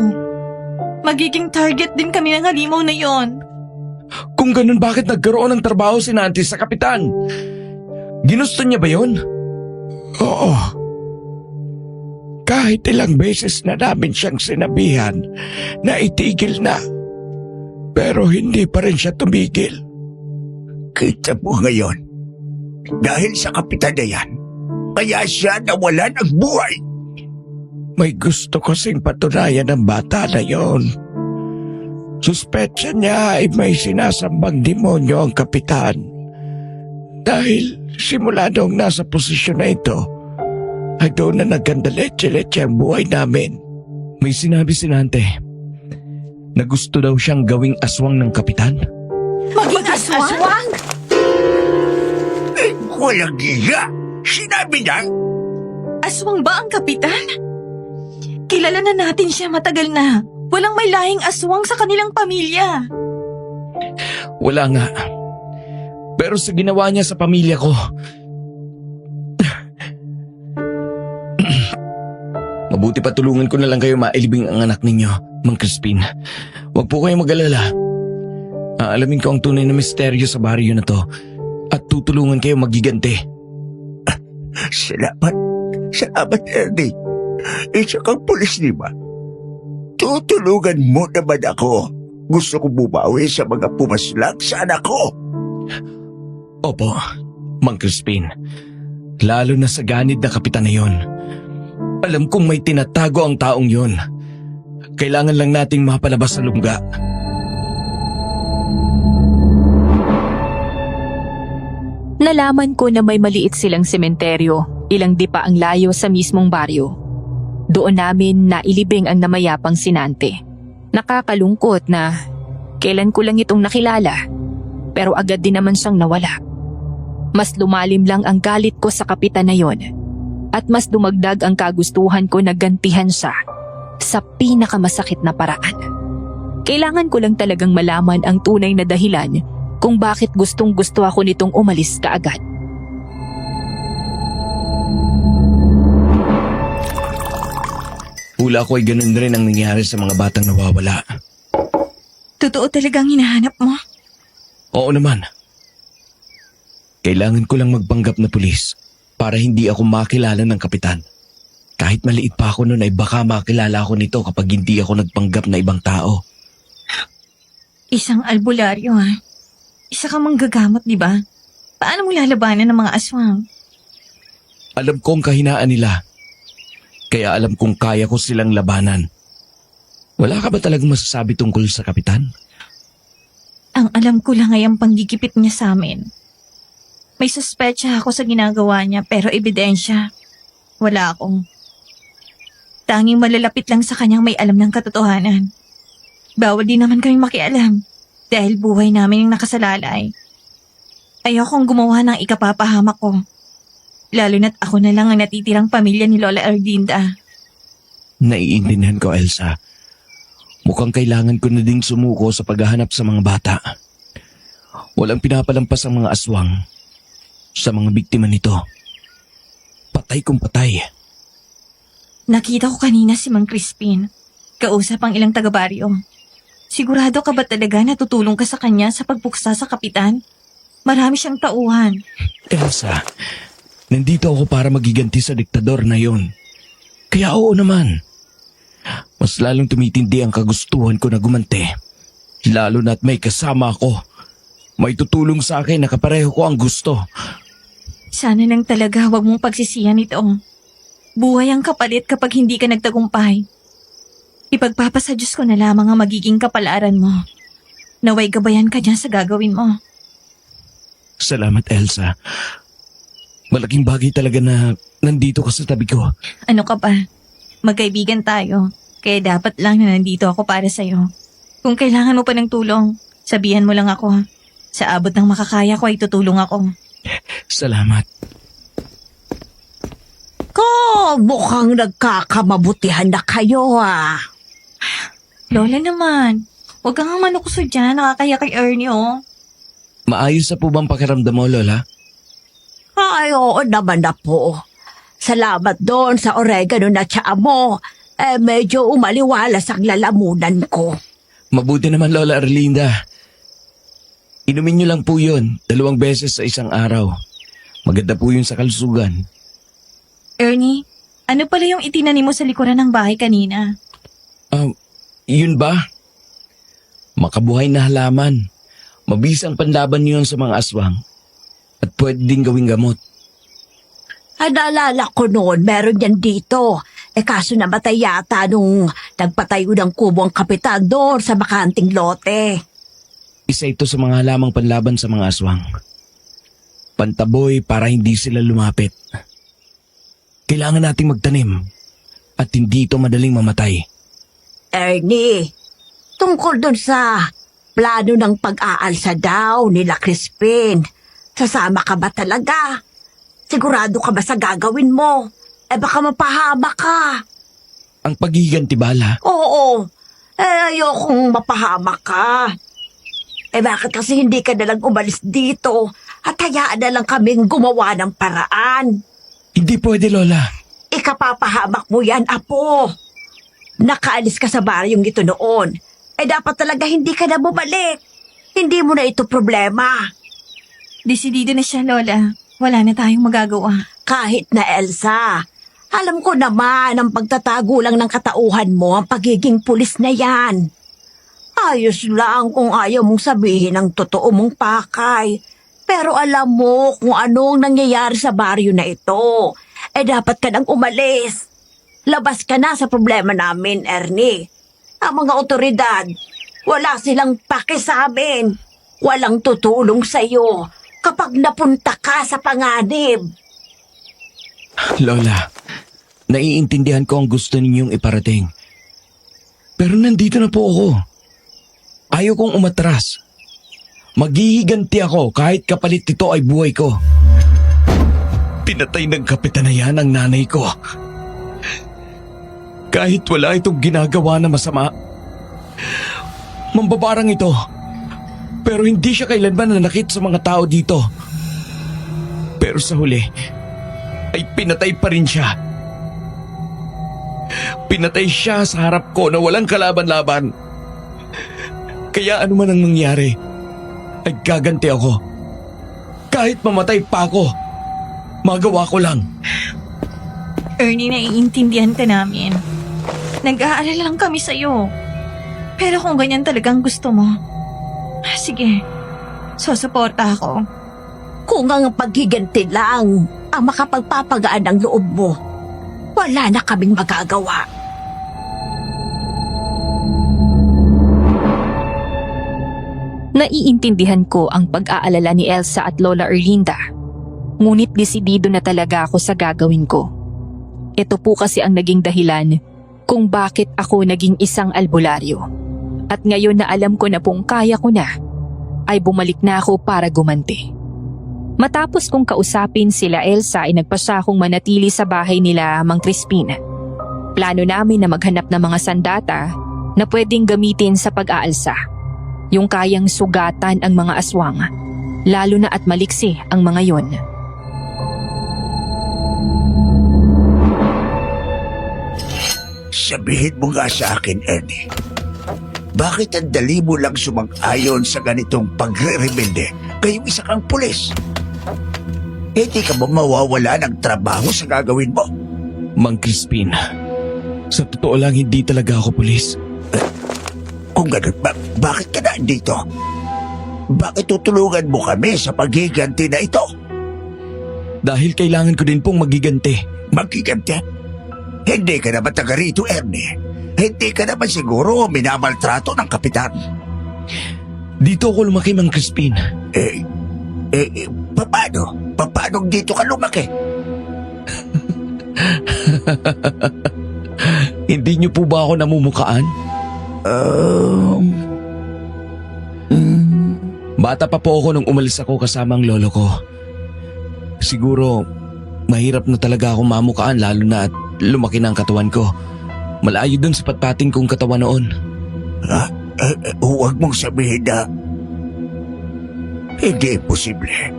Magiging target din kami ng halimaw na yon. Kung ganun, bakit nagkaroon ng trabaho si Nancy sa kapitan? Ginusto niya ba yun? Oo. Kahit ilang beses na namin siyang sinabihan na itigil na. Pero hindi pa rin siya tumigil. Kita mo ngayon, dahil sa kapitan na yan, kaya siya nawalan ng buhay. May gusto kasing patunayan ng bata na yon. Suspetsa niya ay may sinasambang demonyo ang kapitan. Dahil simula noong nasa posisyon na ito, ay doon na nagkandaletse-letse ang buhay namin. May sinabi si Nante na gusto daw siyang gawing aswang ng kapitan. Maging aswang? Walang giga! Sinabi niya, Aswang ba ang kapitan? Kilala na natin siya matagal na. Walang may lahing aswang sa kanilang pamilya. Wala nga. Pero sa ginawa niya sa pamilya ko, mabuti pa tulungan ko na lang kayo mailibing ang anak ninyo, Mang Crispin. Huwag po kayong mag-alala. Aalamin ko ang tunay na misteryo sa baryo na to at tutulungan kayo magiganti. Salamat. Salamat, Ernie. Isa kang pulis, di ba? Tutulungan mo naman ako. Gusto ko bumawi sa mga pumaslang sa anak ko. Opo, Mang Crispin. Lalo na sa ganid na kapitan na yon. Alam kong may tinatago ang taong yon. Kailangan lang nating mapalabas sa lungga. Nalaman ko na may maliit silang sementeryo, ilang dipa ang layo sa mismong baryo. Doon namin nailibing ang namayapang sinante. Nakakalungkot na kailan ko lang itong nakilala, pero agad din naman siyang nawala. Mas lumalim lang ang galit ko sa kapitan na yon, at mas dumagdag ang kagustuhan ko na gantihan siya sa pinakamasakit na paraan. Kailangan ko lang talagang malaman ang tunay na dahilan kung bakit gustong-gusto ako nitong umalis kaagad. Hula ko ay ganun rin ang nangyari sa mga batang nawawala. Totoo talagang hinahanap mo? Oo naman. Kailangan ko lang magpanggap na pulis para hindi ako makilala ng kapitan. Kahit maliit pa ako noon ay baka makilala ako nito kapag hindi ako nagpanggap na ibang tao. Isang albularyo, ha? Isa kang manggagamot, di ba? Paano mo lalabanan ng mga aswang? Alam ko ang kahinaan nila. Kaya alam kong kaya ko silang labanan. Wala ka ba talagang masasabi tungkol sa kapitan? Ang alam ko lang ay ang panggigipit niya sa amin. May suspetsa ako sa ginagawa niya pero ebidensya, wala akong. Tanging malalapit lang sa kanyang may alam ng katotohanan. Bawal din naman kami makialam dahil buhay namin yung nakasalalay. Ayokong gumawa ng ikapapahamak ko. Lalo na't ako na lang ang natitirang pamilya ni Lola Erlinda. Naiintindihan ko, Elsa. Mukhang kailangan ko na ding sumuko sa paghahanap sa mga bata. Walang pinapalampas ang mga aswang sa mga biktima nito. Patay kung patay. Nakita ko kanina si Mang Crispin. Kausap ang ilang taga-baryo. Sigurado ka ba talaga na tutulong ka sa kanya sa pagpuksa sa kapitan? Marami siyang tauhan. Elsa, nandito ako para magiganti sa diktador na yon. Kaya oo naman. Mas lalong tumitindi ang kagustuhan ko na gumanti. Lalo na't may kasama ako. May tutulong sa akin na kapareho ko ang gusto. Sana lang talaga wag mong pagsisihan ito. Buhay ang kapalit kapag hindi ka nagtagumpay. Ipagpapasa Diyos ko na lamang ang magiging kapalaran mo. Naway gabayan ka dyan sa gagawin mo. Salamat, Elsa. Malaking bagay talaga na nandito ka sa tabi ko. Ano ka pa? Magkaibigan tayo. Kaya dapat lang na nandito ako para sa'yo. Kung kailangan mo pa ng tulong, sabihan mo lang ako. Sa abot ng makakaya ko ay tutulong ako. Salamat. Mukhang nagkakamabutihan na kayo Lola naman, huwag kang manukuso dyan. Nakakaya kay Ernie, oh. Maayos na po bang pakiramdam mo, Lola? Ay, oo naman na po. Salamat doon sa oregano na tsaa mo. Medyo umaliwalas ang lalamunan ko. Mabuti naman, Lola Arlinda. Inumin niyo lang po yun 2 beses sa isang araw. Maganda po yun sa kalusugan. Ernie, ano pala yung itinanim mo sa likuran ng bahay kanina? Yun ba? Makabuhay na halaman. Mabisang panlaban yun sa mga aswang. At pwede din gawing gamot. Naalala ko noon, meron yan dito. Kaso namatay yata nung nagpatayo ng kubo ang kapitan doon sa bakanting lote. Isa ito sa mga halamang panlaban sa mga aswang. Pantaboy para hindi sila lumapit. Kailangan nating magtanim at hindi ito madaling mamatay. Ernie, tungkol doon sa plano ng pag-aalsa daw nila Crispin, sasama ka ba talaga? Sigurado ka ba sa gagawin mo? Baka mapahama ka. Ang paghihiganti bala, Oo, ayokong mapahama ka. Bakit kasi hindi ka nalang umalis dito at hayaan na lang kaming gumawa ng paraan? hindi pwede, Lola. Ikapapahamak mo yan, Apo. Nakaalis ka sa baryong ito noon. Dapat talaga hindi ka na bumalik. Hindi mo na ito problema. Desidido na siya, Lola. Wala na tayong magagawa. Kahit na Elsa, alam ko naman ang pagtatago lang ng katauhan mo ang pagiging pulis na yan. Ayos lang kung ayaw mong sabihin ang totoo mong pakay. Pero alam mo kung anong nangyayari sa baryo na ito. Dapat ka nang umalis. Labas ka na sa problema namin, Ernie. Ang mga otoridad, wala silang pake sa amin. Walang tutulong sa'yo kapag napunta ka sa panganib. Lola, naiintindihan ko ang gusto ninyong iparating. Pero nandito na po ako. Ayaw kong umatras. Maghihiganti ako kahit kapalit nito ay buhay ko. Pinatay ng kapitan na yan ang nanay ko. Kahit wala itong ginagawa na masama. Mambabarang ito. Pero hindi siya kailanman nanakit sa mga tao dito. Pero sa huli, ay pinatay pa rin siya. Pinatay siya sa harap ko na walang kalaban-laban. Kaya ano man ang nangyari, ay gaganti ako. Kahit mamatay pa ako, magawa ko lang. Ernie, naiintindihan ka namin. Nag-aalala lang kami sa'yo. Pero kung ganyan talagang gusto mo, sige, susuporta ako. Kung ang paghiganti lang ang makapagpapagaan ng loob mo, wala na kaming magagawa. Naiintindihan ko ang pag-aalala ni Elsa at Lola Erlinda. Ngunit desidido na talaga ako sa gagawin ko. Ito po kasi ang naging dahilan kung bakit ako naging isang albularyo. At ngayon na alam ko na pong kaya ko na, ay bumalik na ako para gumanti. Matapos kong kausapin sila Elsa ay nagpasya akong manatili sa bahay nila Mang Crispin. Plano namin na maghanap ng mga sandata na pwedeng gamitin sa pag-aalsa. Yung kayang sugatan ang mga aswang, lalo na at maliksi ang mga yon. Sabihin mo nga sa akin, Ernie. Bakit ang dali mo lang sumang-ayon sa ganitong pagre-rebelde kayong isa kang pulis? Hindi ka ba mawawala ng trabaho sa gagawin mo? Mang Crispin, sa totoo lang hindi talaga ako pulis. Kung ganun, bakit ka na dito? Bakit tutulungan mo kami sa paghiganti na ito? Dahil kailangan ko din pong magiganti. Maghiganti? Hindi ka naman taga rito, Ernie. Hindi ka naman siguro minamaltrato ng kapitan. Dito ako lumaki, Mang Crispin. Paano? Paano dito ka lumaki? Hindi niyo po ba ako namumukaan? Bata pa po ako nung umalis ako kasama ang lolo ko. Siguro, mahirap na talaga akong mamukaan lalo na at lumaki na ang katawan ko. Malayo dun sa patpating kong katawan noon. Huwag mong sabihin na hindi posible.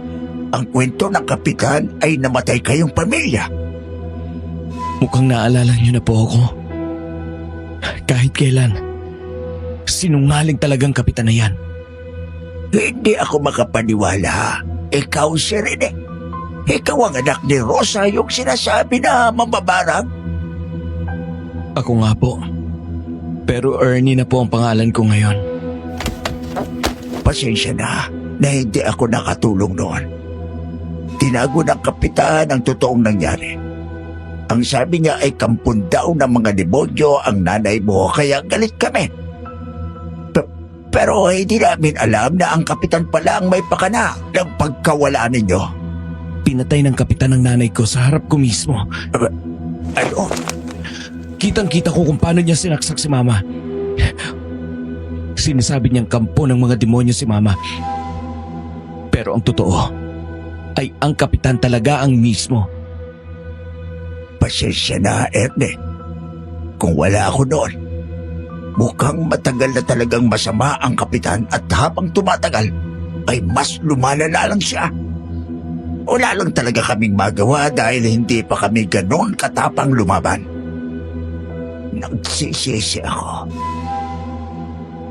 Ang kwento ng kapitan ay namatay kayong pamilya. Mukhang naalala niyo na po ako. Kahit kailan, sinungaling talagang kapitan na yan. Hindi ako makapaniwala. Ikaw si Rene. Ikaw ang anak ni Rosa, yung sinasabi na mababarang. Ako nga po. Pero Ernie na po ang pangalan ko ngayon. Pasensya na hindi ako nakatulong noon. Tinago ng kapitan ang totoong nangyari. Ang sabi niya ay kampun daw ng mga demonyo ang nanay mo, kaya galit kami. Pero hindi namin alam na ang kapitan pala ang may pakana ng pagkawala ninyo. Pinatay ng kapitan ng nanay ko sa harap ko mismo. Ano? Kitang-kita ko kung paano niya sinaksak si mama. Sinasabi niyang kampo ng mga demonyo si mama. Pero ang totoo ay ang kapitan talaga ang mismo. Pasensya na, Erne. Kung wala ako noon, mukhang matagal na talagang masama ang kapitan at habang tumatagal, ay mas lumalala lang siya. Wala lang talaga kaming magawa dahil hindi pa kami ganon katapang lumaban. Nagsisisi ako.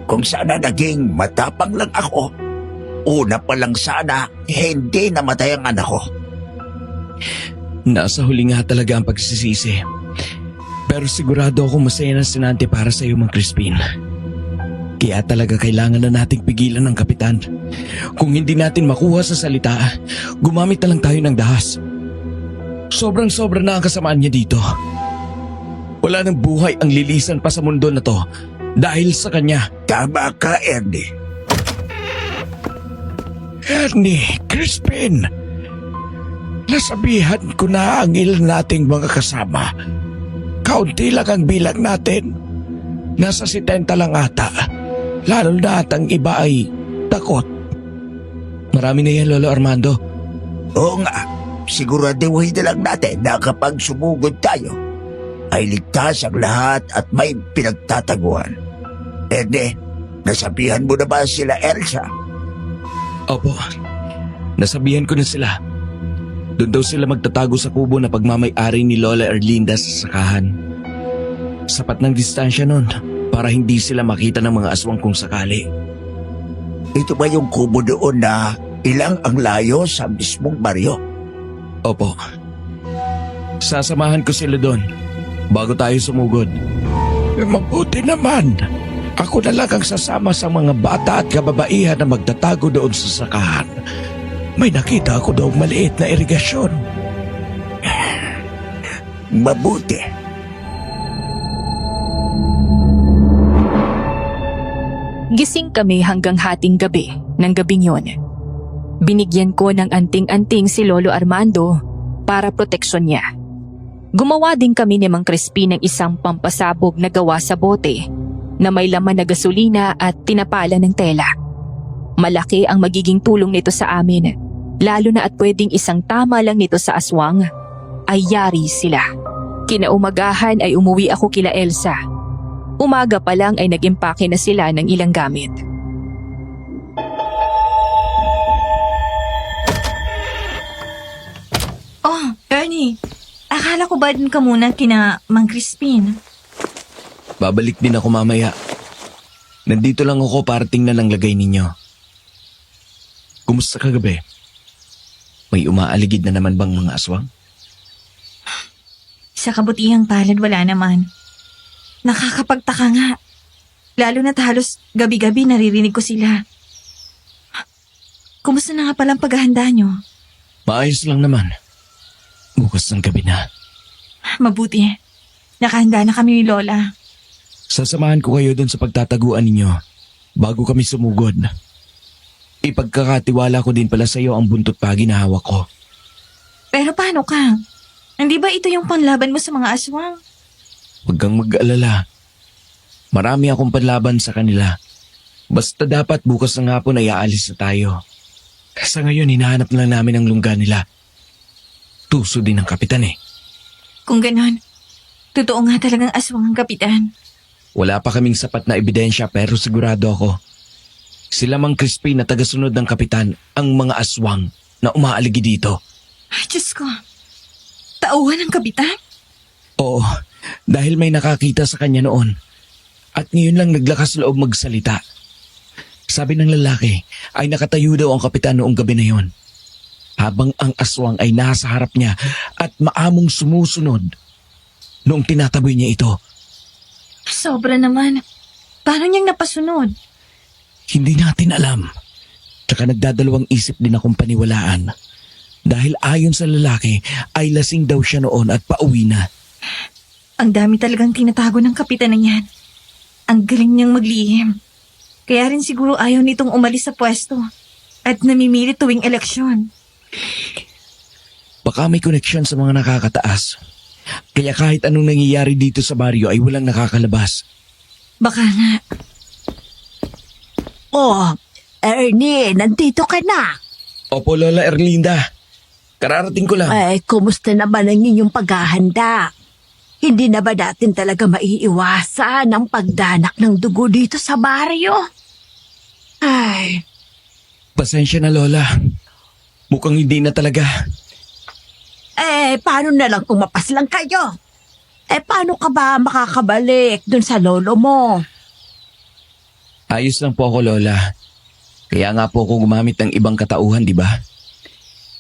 Kung sana naging matapang lang ako, una pa lang sana hindi namatay ang anak ko. Nasa huli nga talaga ang pagsisisi. Pero sigurado ako masaya na sinante para sa iyo, Mang Crispin. Kaya talaga kailangan na nating pigilan ng kapitan. Kung hindi natin makuha sa salita, gumamit na lang tayo ng dahas. Sobrang-sobra na ang kasamaan niya dito. Wala nang buhay ang lilisan pa sa mundo na to dahil sa kanya. Tama ka, Ernie. Ernie, Crispin, nasabihan ko na ang ilan nating mga kasama. Kaunti lang ang bilang natin. Nasa 70 lang ata. Lalo na at ang iba ay takot. Marami na yan, Lolo Armando. Oo nga, siguraduhin na lang natin na kapag sumugod tayo, ay ligtas ang lahat at may pinagtataguan. Ede, nasabihan mo na ba sila, Elsa? Opo, nasabihan ko na sila. Doon daw sila magtatago sa kubo na pagmamay-ari ni Lola Erlinda sa sakahan. Sapat ng distansya nun para hindi sila makita ng mga aswang kung sakali. Ito ba yung kubo doon na ilang ang layo sa mismong baryo? Opo. Sasamahan ko sila doon bago tayo sumugod. Mabuti naman. Ako na lang ang sasama sa mga bata at kababaihan na magtatago doon sa sakahan. May nakita ako daw maliit na irigasyon. Mabuti. Gising kami hanggang hating gabi ng gabing yon. Binigyan ko ng anting-anting si Lolo Armando para proteksyon niya. Gumawa din kami ni Mang Crispin ng isang pampasabog na gawa sa bote na may laman na gasolina at tinapala ng tela. Malaki ang magiging tulong nito sa amin, lalo na at pwedeng isang tama lang nito sa aswang, ay yari sila. Kinaumagahan ay umuwi ako kila Elsa. Umaga pa lang ay nag-impake na sila ng ilang gamit. Oh, Ernie. Akala ko ba din ka muna kina Mang Crispin? Babalik din ako mamaya. Nandito lang ako para tingnan ang lagay ninyo. Kumusta kagabi? May umaaligid na naman bang mga aswang? Sa kabutihang palad wala naman. Nakakapagtaka nga. Lalo na't halos gabi-gabi naririnig ko sila. Kumusta na nga palang paghahanda nyo? Maayos lang naman. Bukas ng gabi na. Mabuti. Nakahanda na kami ni Lola. Sasamahan ko kayo doon sa pagtataguan ninyo bago kami sumugod. Ipagkakatiwala ko din pala sa iyo ang buntot pagi na hawak ko. Pero paano ka? Hindi ba ito yung panlaban mo sa mga aswang? Huwag kang mag-alala. Marami akong panlaban sa kanila. Basta dapat bukas ng hapon ay aalis na tayo. Sa ngayon, hinahanap lang namin ang lungga nila. Tuso din ng kapitan eh. Kung ganon, totoo nga talagang aswang ang kapitan. Wala pa kaming sapat na ebidensya pero sigurado ako. Sila Mang Crispin na tagasunod ng kapitan ang mga aswang na umaaligi dito. Ay, Diyos ko. Tauhan ng kapitan? Oo, dahil may nakakita sa kanya noon. At ngayon lang naglakas loob magsalita. Sabi ng lalaki ay nakatayo daw ang kapitan noong gabi na yon. Habang ang aswang ay nasa harap niya at maamong sumusunod noong tinataboy niya ito. Sobra naman. Paano niyang napasunod? Hindi natin alam. Tsaka nagdadalawang isip din akong paniwalaan. Dahil ayon sa lalaki ay lasing daw siya noon at pauwi na. Ang dami talagang tinatago ng kapitan na yan. Ang galing niyang maglihim. Kaya rin siguro ayaw nitong umalis sa pwesto at namimili tuwing eleksyon. Baka may koneksyon sa mga nakakataas. Kaya kahit anong nangyayari dito sa baryo ay walang nakakalabas. Baka nga. Oh, Ernie, nandito ka na. Opo, Lola Erlinda. Kararating ko lang. Ay, kumusta naman ang inyong paghahanda? Hindi na ba natin talaga maiiwasan ang pagdanak ng dugo dito sa baryo? Ay, Pasensya na, Lola. Mukhang hindi na talaga. paano na lang kung mapaslang kayo? Paano ka ba makakabalik dun sa lolo mo? Ayos lang po ako, Lola. Kaya nga po ako gumamit ng ibang katauhan, di ba?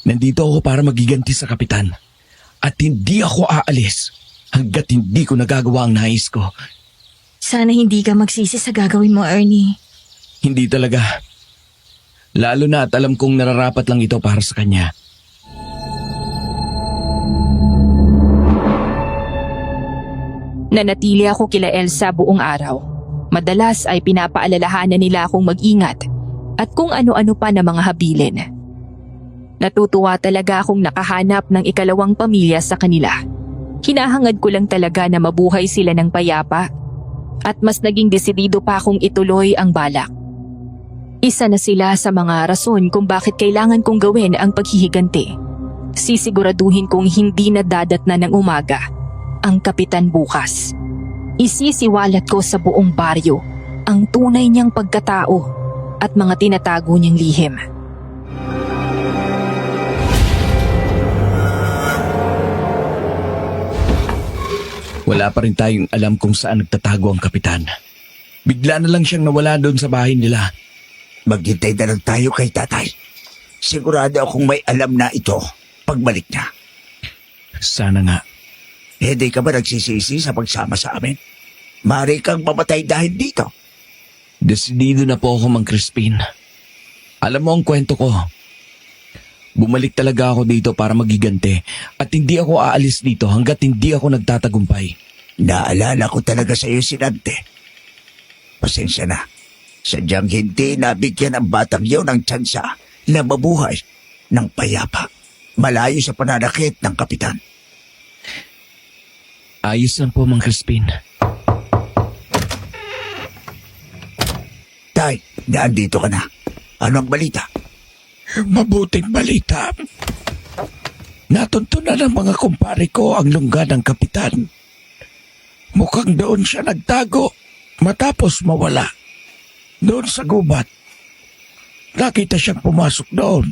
Nandito ako para magiganti sa kapitan. At hindi ako aalis hanggat hindi ko nagagawa ang nais ko. Sana hindi ka magsisi sa gagawin mo, Ernie. Hindi talaga. Lalo na at alam kong nararapat lang ito para sa kanya. Nanatili ako kila Elsa buong araw. Madalas ay pinapaalalahanan nila akong mag-ingat at kung ano-ano pa na mga habilin. Natutuwa talaga akong nakahanap ng ikalawang pamilya sa kanila. Hinahangad ko lang talaga na mabuhay sila ng payapa at mas naging desidido pa akong ituloy ang balak. Isa na sila sa mga rason kung bakit kailangan kong gawin ang paghihiganti. Sisiguraduhin kong hindi na dadatna ng umaga ang kapitan bukas. Isisiwalat ko sa buong baryo ang tunay niyang pagkatao at mga tinatago niyang lihim. Wala pa rin tayong alam kung saan nagtatago ang kapitan. Bigla na lang siyang nawala doon sa bahay nila. Maghintay na lang tayo kay tatay. Sigurado akong may alam na ito pagbalik niya. Sana nga. Hindi ka ba nagsisisi sa pagsama sa amin? Maaari kang mamatay dahil dito. Desidido na po ako, Mang Crispin. Alam mo ang kwento ko. Bumalik talaga ako dito para magigante at hindi ako aalis dito hanggat hindi ako nagtatagumpay. Naalala ko talaga sa iyo, Sinante. Pasensya na. Sadyang hindi nabigyan ang batang iyon ng tsansa na mabuhay ng payapa. Malayo sa pananakit ng kapitan. Ayos lang po, Mang Crispin. Tay, naandito ka na. Ano ang balita? Mabuting balita. Natuntunan ng mga kumpare ko ang lungga ng kapitan. Mukhang doon siya nagtago matapos mawala. Doon sa gubat. Nakita siyang pumasok doon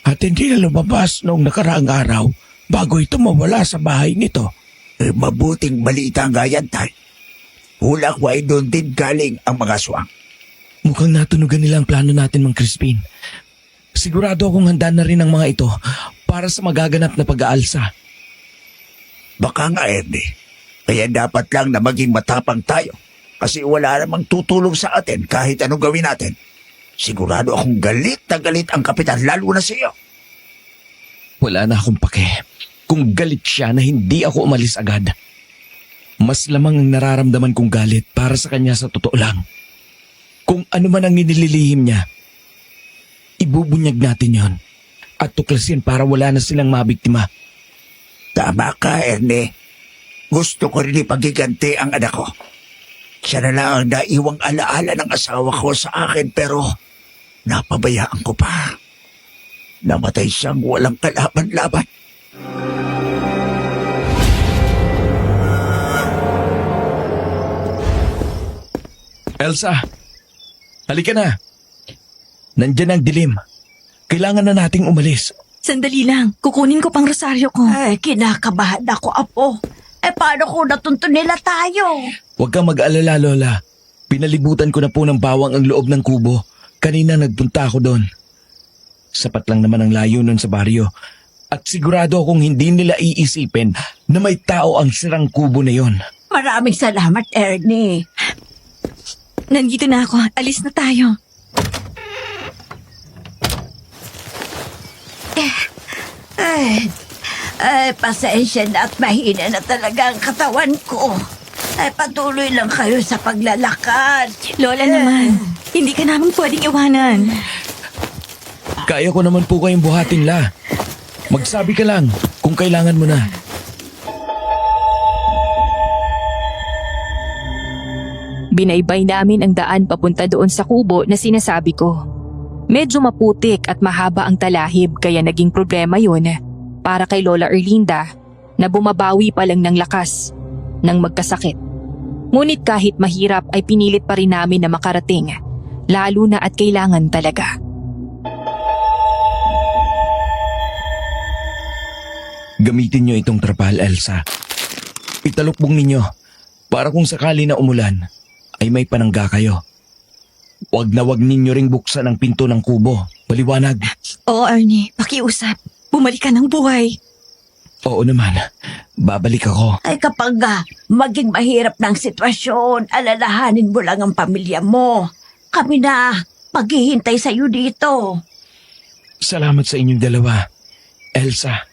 at hindi na lumabas noong nakaraang araw bago ito mawala sa bahay nito. Mabuting balita nga yan, Tay. Hula ko ay doon din galing ang mga aswang. Mukhang natunugan nila ang plano natin, Mang Crispin. Sigurado akong handa na rin ang mga ito para sa magaganap na pag-aalsa. Baka nga, Ernie. Kaya dapat lang na maging matapang tayo. Kasi wala namang tutulong sa atin kahit anong gawin natin. Sigurado akong galit na galit ang kapitan, lalo na sa iyo. Wala na akong pake. Kung galit siya na hindi ako umalis agad. Mas lamang ang nararamdaman kong galit para sa kanya sa totoo lang. Kung ano man ang inililihim niya, Ibubunyag natin yon at tuklasin para wala na silang mabiktima. Tama ka, Ernie. Gusto ko rin ipagiganti ang anak ko. Siya na lang ang naiwang alaala ng asawa ko sa akin pero napabayaan ko pa. Namatay siyang walang kalaban-laban. Elsa, halika na. Nandyan ang dilim. Kailangan na nating umalis. Sandali lang, kukunin ko pang rosaryo ko. Ay, kinakabahan ako, Apo. Paano kung natuntun nila tayo? Huwag kang mag-alala, Lola. Pinalibutan ko na po ng bawang ang loob ng kubo. Kanina nagpunta ako doon. Sapat lang naman ang layo nun sa baryo. At sigurado akong hindi nila iisipin na may tao ang sirang kubo na yon. Maraming salamat, Ernie. Nandito na ako, alis na tayo. Pasensya na at mahina na talaga ang katawan ko. Patuloy lang kayo sa paglalakad. Lola naman, hindi ka namin pwedeng iwanan. Kaya ko naman po kayong buhatin, La. Magsabi ka lang kung kailangan mo na. Binaybay namin ang daan papunta doon sa kubo na sinasabi ko. Medyo maputik at mahaba ang talahib kaya naging problema yun para kay Lola Erlinda na bumabawi pa lang ng lakas nang magkasakit. Ngunit kahit mahirap ay pinilit pa rin namin na makarating, lalo na at kailangan talaga. Gamitin nyo itong trapal, Elsa. Italukbong ninyo para kung sakali na umulan ay may panangga kayo. Huwag na huwag ninyo ring buksan ang pinto ng kubo. Maliwanag. Oo, Ernie, pakiusap. Bumalik ka ng buhay. Oo naman. Babalik ako. Kapag maging mahirap ng sitwasyon, alalahanin mo lang ang pamilya mo. Kami na maghihintay sa iyo dito. Salamat sa inyong dalawa. Elsa.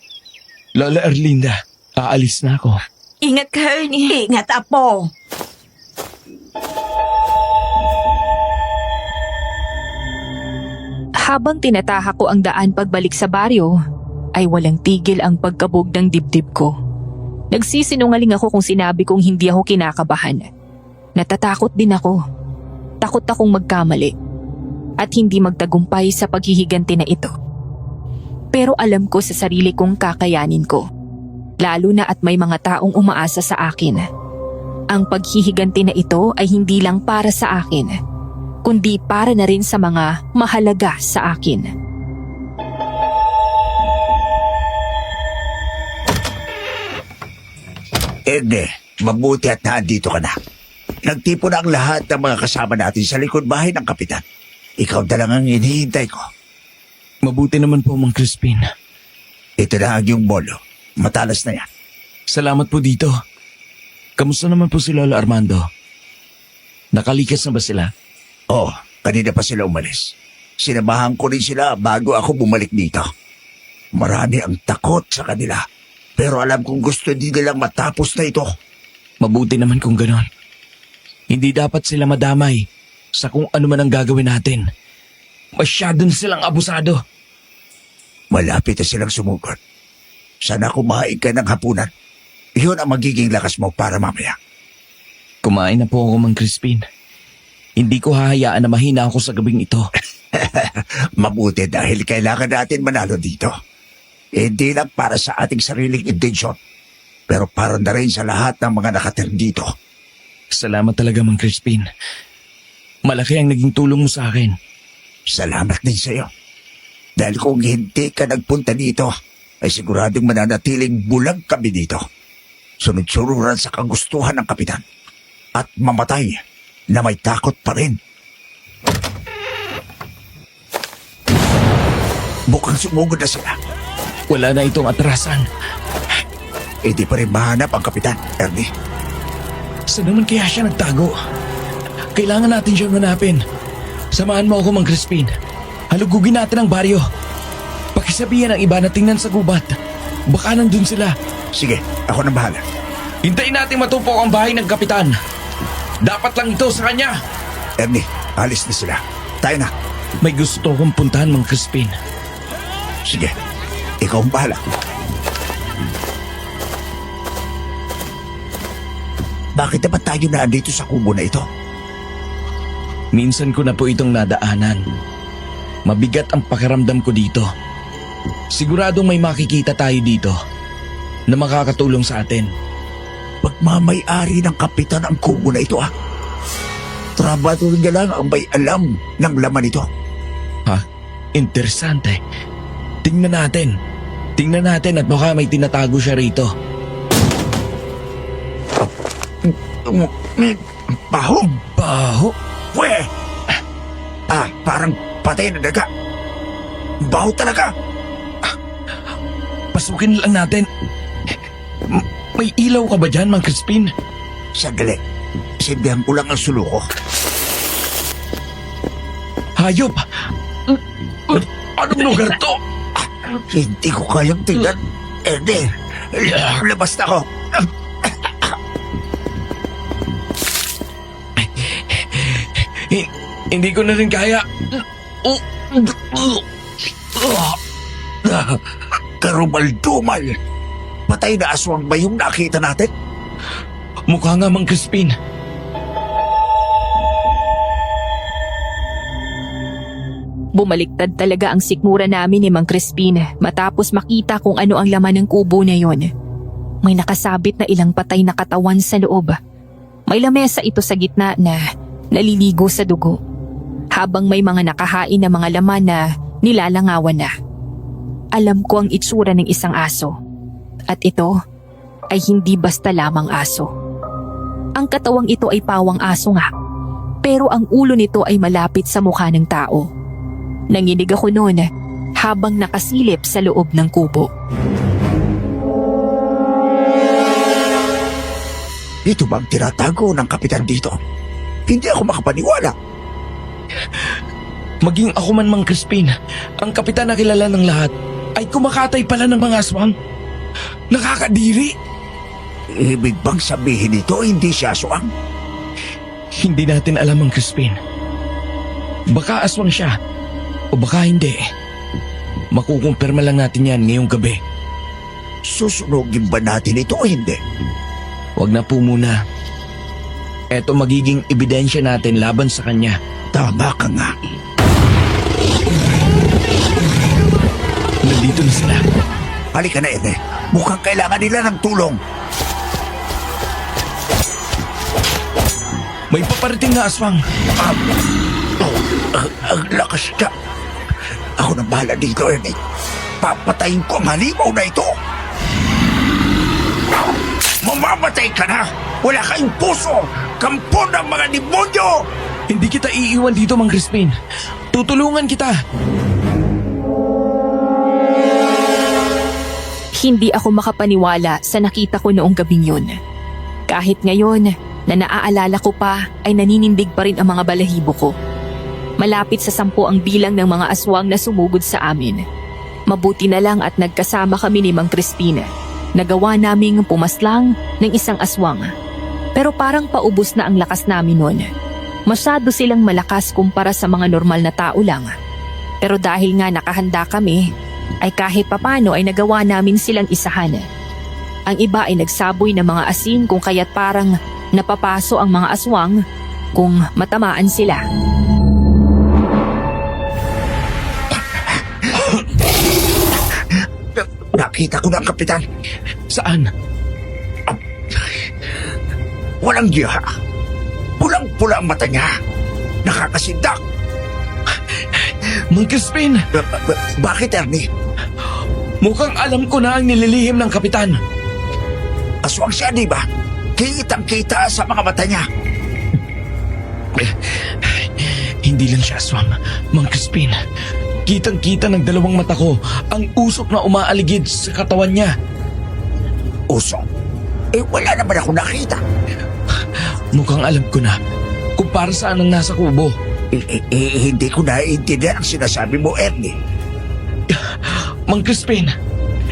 Lola Erlinda. Aalis na ako. Ingat ka, Ernie. Ingat, Apo. Habang tinatahak ko ang daan pagbalik sa baryo, ay walang tigil ang pagkabog ng dibdib ko. Nagsisinungaling ako kung sinabi kong hindi ako kinakabahan. Natatakot din ako. Takot akong magkamali at hindi magtagumpay sa paghihiganti na ito. Pero alam ko sa sarili kong kakayanin ko. Lalo na at may mga taong umaasa sa akin. Ang paghihiganti na ito ay hindi lang para sa akin, kundi para na rin sa mga mahalaga sa akin. Ernie, mabuti at naandito ka na. Nagtipo na ang lahat ng mga kasama natin sa likod bahay ng kapitan. Ikaw na lang ang hinihintay ko. Mabuti naman po, Mang Crispin. Ito na ang iyong bolo. Matalas na yan. Salamat po dito. Kamusta naman po si Lola Armando? Nakalikas na ba sila? Oh, kanina pa sila umalis. Sinamahan ko rin sila bago ako bumalik dito. Marami ang takot sa kanila. Pero alam kong gusto din nilang matapos na ito. Mabuti naman kung ganon. Hindi dapat sila madamay sa kung ano man ang gagawin natin. Masyado na silang abusado. Malapit na silang sumugod. Sana kumain ka ng hapunan. Iyon ang magiging lakas mo para mamaya. Kumain na po ako, Mang Crispin. Hindi ko hahayaan na mahina ako sa gabing ito. Mabuti dahil kailangan natin manalo dito. Hindi lang para sa ating sariling intensyon, pero para na rin sa lahat ng mga nakatir dito. Salamat talaga, Mang Crispin. Malaki ang naging tulong mo sa akin. Salamat din sa iyo. Dahil kung hindi ka nagpunta dito, ay siguradong mananatiling bulag kami dito. Sunod-sururan sa kagustuhan ng kapitan. At mamatay na may takot pa rin. Bukang sumugod na sila. Wala na itong atrasan. Hindi pa rin mahanap ang kapitan, Ernie. Saan naman kaya siya nagtago? Kailangan natin siyang hanapin. Samahan mo ako, Mang Crispin. Halugugin natin ang baryo. Pakisabihan ang iba na tingnan sa gubat. Baka nandun sila. Sige, ako na bahala. Hintayin natin matupok ang bahay ng kapitan. Dapat lang ito sa kanya. Ernie, alis na sila. Tayo na. May gusto kong puntahan, Mang Crispin. Sige, ikaw ang bahala. Bakit naman tayo na andito sa kubo na ito? Minsan ko na po itong nadaanan. Mabigat ang pakiramdam ko dito. Siguradong may makikita tayo dito na makakatulong sa atin. Pagmamay-ari ng kapitan ang kubo na ito, Trabaho niya lang ang may alam ng laman ito. Ha? Interesante. Tingnan natin. Tingnan natin at baka may tinatago siya rito. Baho! Baho? Pwe! Parang patay na daga. Baho talaga. Pasukin lang natin. May ilaw ka ba dyan, Mang Crispin? Sandali. Sindihan ko lang ang suluko. Hayop! Anong lugar to? Hindi ko kayang tingnan. Erde, labas na ako. Hindi ko na rin kaya. Karumal-dumal. Patay na aswang ba yung nakita natin? Mukha nga, Mang Crispin. Bumaliktad talaga ang sikmura namin ni Mang Crispin matapos makita kung ano ang laman ng kubo na yon. May nakasabit na ilang patay na katawan sa loob. May lamesa ito sa gitna na naliligo sa dugo. Habang may mga nakahain na mga laman na nilalangawan na. Alam ko ang itsura ng isang aso. At ito ay hindi basta lamang aso. Ang katawang ito ay pawang aso nga. Pero ang ulo nito ay malapit sa mukha ng tao. Nanginig ako noon habang nakasilip sa loob ng kubo. Ito bang tinatago ng kapitan dito? Hindi ako makapaniwala. Maging ako man, Mang Crispin, ang kapitan na kilala ng lahat ay kumakatay pala ng mga aswang. Nakakadiri. Ibig bang sabihin nito hindi siya aswang? Hindi natin alam, Mang Crispin. Baka aswang siya o baka hindi. Makukumpirma lang natin yan ngayong gabi. Susunugin ba natin ito o hindi? Wag na po muna. Eto magiging ebidensya natin laban sa kanya. Tama ka nga. Nandito na sila. Halika na, Ede. Mukhang kailangan nila ng tulong. May paparating na aswang. Ang lakas ka. Ako nang bahala dito, Ede. Papatayin ko ang halimaw na ito. Mamamatay ka na! Wala kayong puso! Kampo ng mga demonyo! Hindi kita iiwan dito, Mang Crispin. Tutulungan kita. Hindi ako makapaniwala sa nakita ko noong gabing yun. Kahit ngayon na naaalala ko pa ay naninindig pa rin ang mga balahibo ko. Malapit sa 10 ang bilang ng mga aswang na sumugod sa amin. Mabuti na lang at nagkasama kami ni Mang Crispin. Nagawa naming pumaslang ng isang aswang. Pero parang paubos na ang lakas namin noon. Masyado silang malakas kumpara sa mga normal na tao lang. Pero dahil nga nakahanda kami, ay kahit papano ay nagawa namin silang isahan. Ang iba ay nagsaboy ng mga asin kung kaya't parang napapaso ang mga aswang kung matamaan sila. Nakita ko na ang kapitan. Saan? Walang giha. Pulang-pula ang mata niya. Nakakasindak. Mang Crispin! Bakit, Ernie? Mukhang alam ko na ang nililihim ng kapitan. Aswang siya, di ba? Kitang-kita sa mga mata niya. Hindi lang siya aswang, Mang Crispin. Kitang-kita ng 2 mata ko ang usok na umaaligid sa katawan niya. Usok? Wala naman ako nakita. Mukhang alam ko na kung para saan ang nasa kubo. Hindi ko naiintindihan ang sinasabi mo, Ernie. Mang Crispin,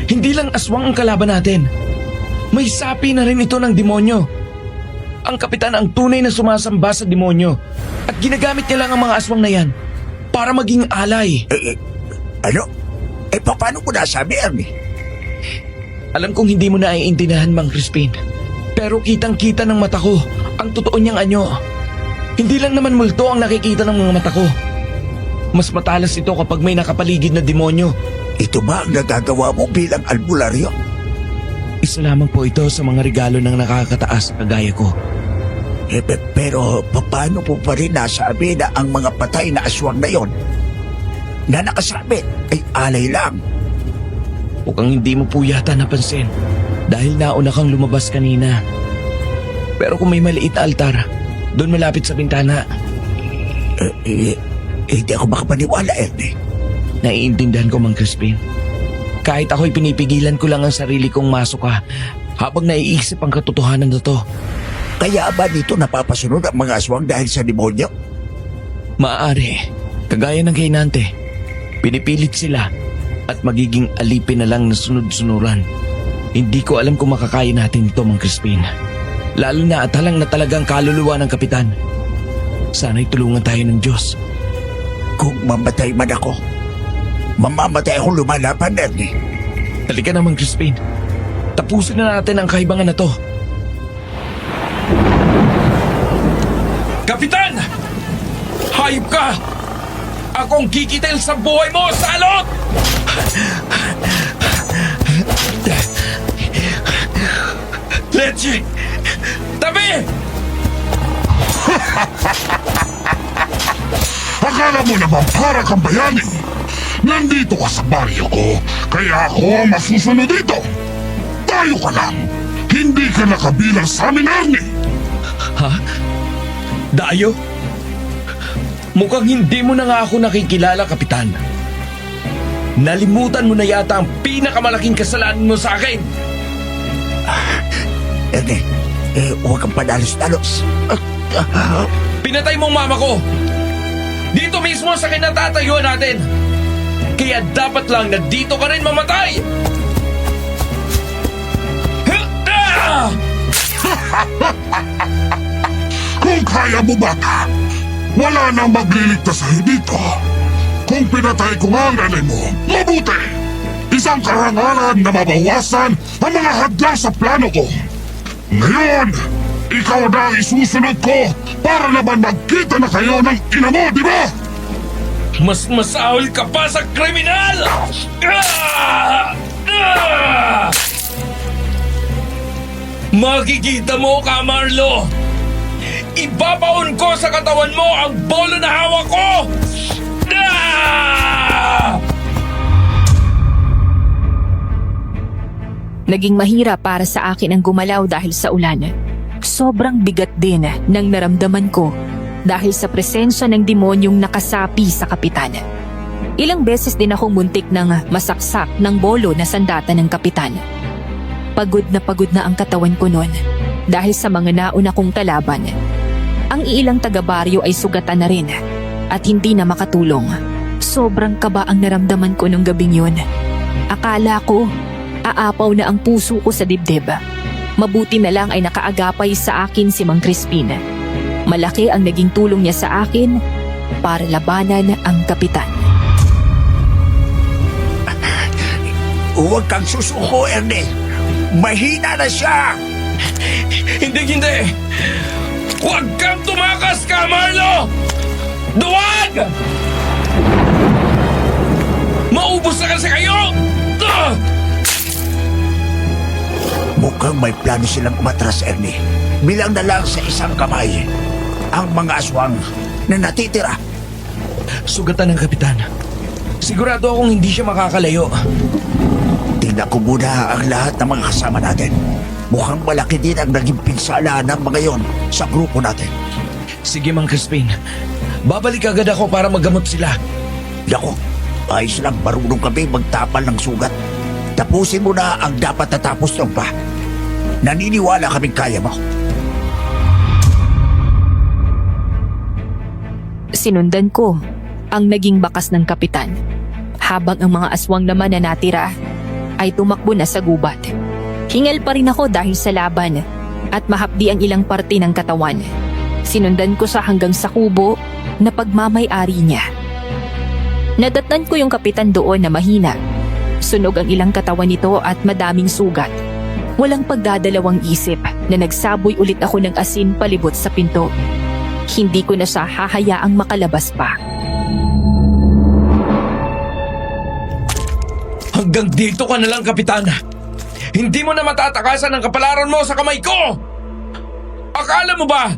hindi lang aswang ang kalaban natin. May sapi na rin ito ng demonyo. Ang kapitan ang tunay na sumasamba sa demonyo at ginagamit niya lang ang mga aswang na yan para maging alay. Ano? Paano ko nasabi, Ernie? Alam kong hindi mo naiintindihan, Mang Crispin. Pero kitang-kita ng mata ko ang totoo niyang anyo. Hindi lang naman multo ang nakikita ng mga mata ko. Mas matalas ito kapag may nakapaligid na demonyo. Ito ba ang nagagawa mo bilang albularyo? Isa lamang po ito sa mga regalo ng nakakataas kagaya ko. Pero paano po pa rin nasabi na ang mga patay na aswang na yon na nakasabit ay alay lang? Mukhang hindi mo po yata napansin dahil nauna kang lumabas kanina. Pero kung may maliit na altar, doon malapit sa bintana. Hindi ako makapaniwala, Ernie. Naiintindihan ko, Mang Crispin. Kahit ako'y pinipigilan ko lang ang sarili kong masok ka habang naiisip ang katotohanan na to. Kaya ba dito napapasunod ang mga aswang dahil sa demonyo? Maaari, kagaya ng kay Nante, pinipilit sila at magiging alipin na lang na sunod-sunuran. Hindi ko alam kung makakaya natin ito, Mang Crispin. Lalo na at halang na talagang kaluluwa ng kapitan. Sana'y tulungan tayo ng Diyos. Kung mamatay man ako, mamamatay akong lumalaban, Ernie. Halika na, Mang Crispin. Tapusin na natin ang kaibangan na to. Kapitan! Hayop ka! Akong kikitil sa buhay mo, salot! Leche! Tabi! Akala mo naman para kang bayani. Nandito ka sa baryo ko, kaya ako ang masusunod dito. Tayo ka lang. Hindi ka nakabilang sa amin, Ernie. Ha? Dayo? Mukhang hindi mo na nga ako nakikilala, Kapitan. Nalimutan mo na yata ang pinakamalaking kasalanan mo sa akin. Ernie, huwag kang padalos-dalos. Pinatay mong mama ko. Dito mismo sa kinatatayuan natin. Kaya dapat lang na dito ka rin mamatay. Kung kaya mo, bata, wala nang magliligtas sa'yo dito. Kung pinatay ko nga ang nanay mo, mabuti. Isang karangalan na mabawasan ang mga hadlang sa plano ko. Ngayon, ikaw na ang isusunod ko para naman magkita na kayo ng ina mo, di ba? Mas masahol ka pa sa kriminal! Makikita mo ka, Marlo! Ibabaon ko sa katawan mo ang bolo na hawak ko! Naging mahirap para sa akin ang gumalaw dahil sa ulan. Sobrang bigat din ng naramdaman ko dahil sa presensya ng demonyong nakasapi sa kapitan. Ilang beses din akong muntik ng masaksak ng bolo na sandata ng kapitan. Pagod na ang katawan ko noon dahil sa mga nauna kong kalaban. Ang ilang taga-baryo ay sugatan na rin at hindi na makatulong. Sobrang kaba ang naramdaman ko nung gabing yun. Akala ko, aapaw na ang puso ko sa dibdib. Mabuti na lang ay nakaagapay sa akin si Mang Crispin. Malaki ang naging tulong niya sa akin para labanan ang kapitan. Huwag kang susuko, Ernie. Mahina na siya. Hindi! Huwag kang tumakas ka, Marlo! Duwag! Maubos na kasi kayo! Mukhang may plano silang umatras, Ernie. Bilang na lang sa isang kamay ang mga aswang na natitira. Sugatan ng kapitan. Sigurado akong hindi siya makakalayo. Tingnan ko muna ang lahat ng mga kasama natin. Mukhang malaki din ang naging pinsala ng mga yon sa grupo natin. Sige, Mang Crispin. Babalik agad ako para maggamot sila. Yako, ayos lang, marunong kami magtapal ng sugat. Tapusin mo na ang dapat natapos ng pa. Naniniwala kaming kaya mo. Sinundan ko ang naging bakas ng kapitan, habang ang mga aswang naman na natira ay tumakbo na sa gubat. Hingal pa rin ako dahil sa laban at mahapdi ang ilang parte ng katawan. Sinundan ko sa hanggang sa kubo na pagmamay-ari niya. Nadatnan ko yung kapitan doon na mahina. Sunog ang ilang katawan nito at madaming sugat. Walang pagdadalawang isip na nagsaboy ulit ako ng asin palibot sa pinto. Hindi ko na siya hahayaang makalabas pa. Hanggang dito ka na lang, Kapitan. Hindi mo na matatakasan ang kapalaran mo sa kamay ko! Akala mo ba,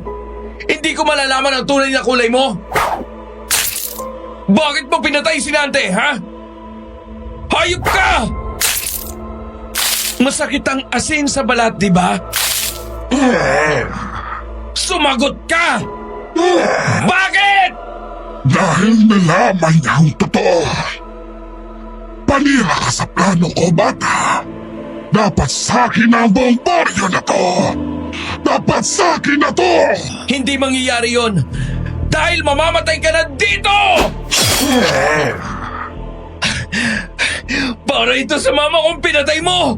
hindi ko malalaman ang tunay na kulay mo? Bakit mo pinatay si Nante, ha? Hayop ka! Masakit ang asin sa balat, di ba? Sumagot ka! Bakit? Dahil nalaman niya ang totoo. Panira ka sa plano ko, bata. Dapat sa akin ang buong baryo na to. Dapat sa akin na to. Hindi mangyayari yon. Dahil mamamatay ka na dito! Para ito sa mama kong pinatay mo!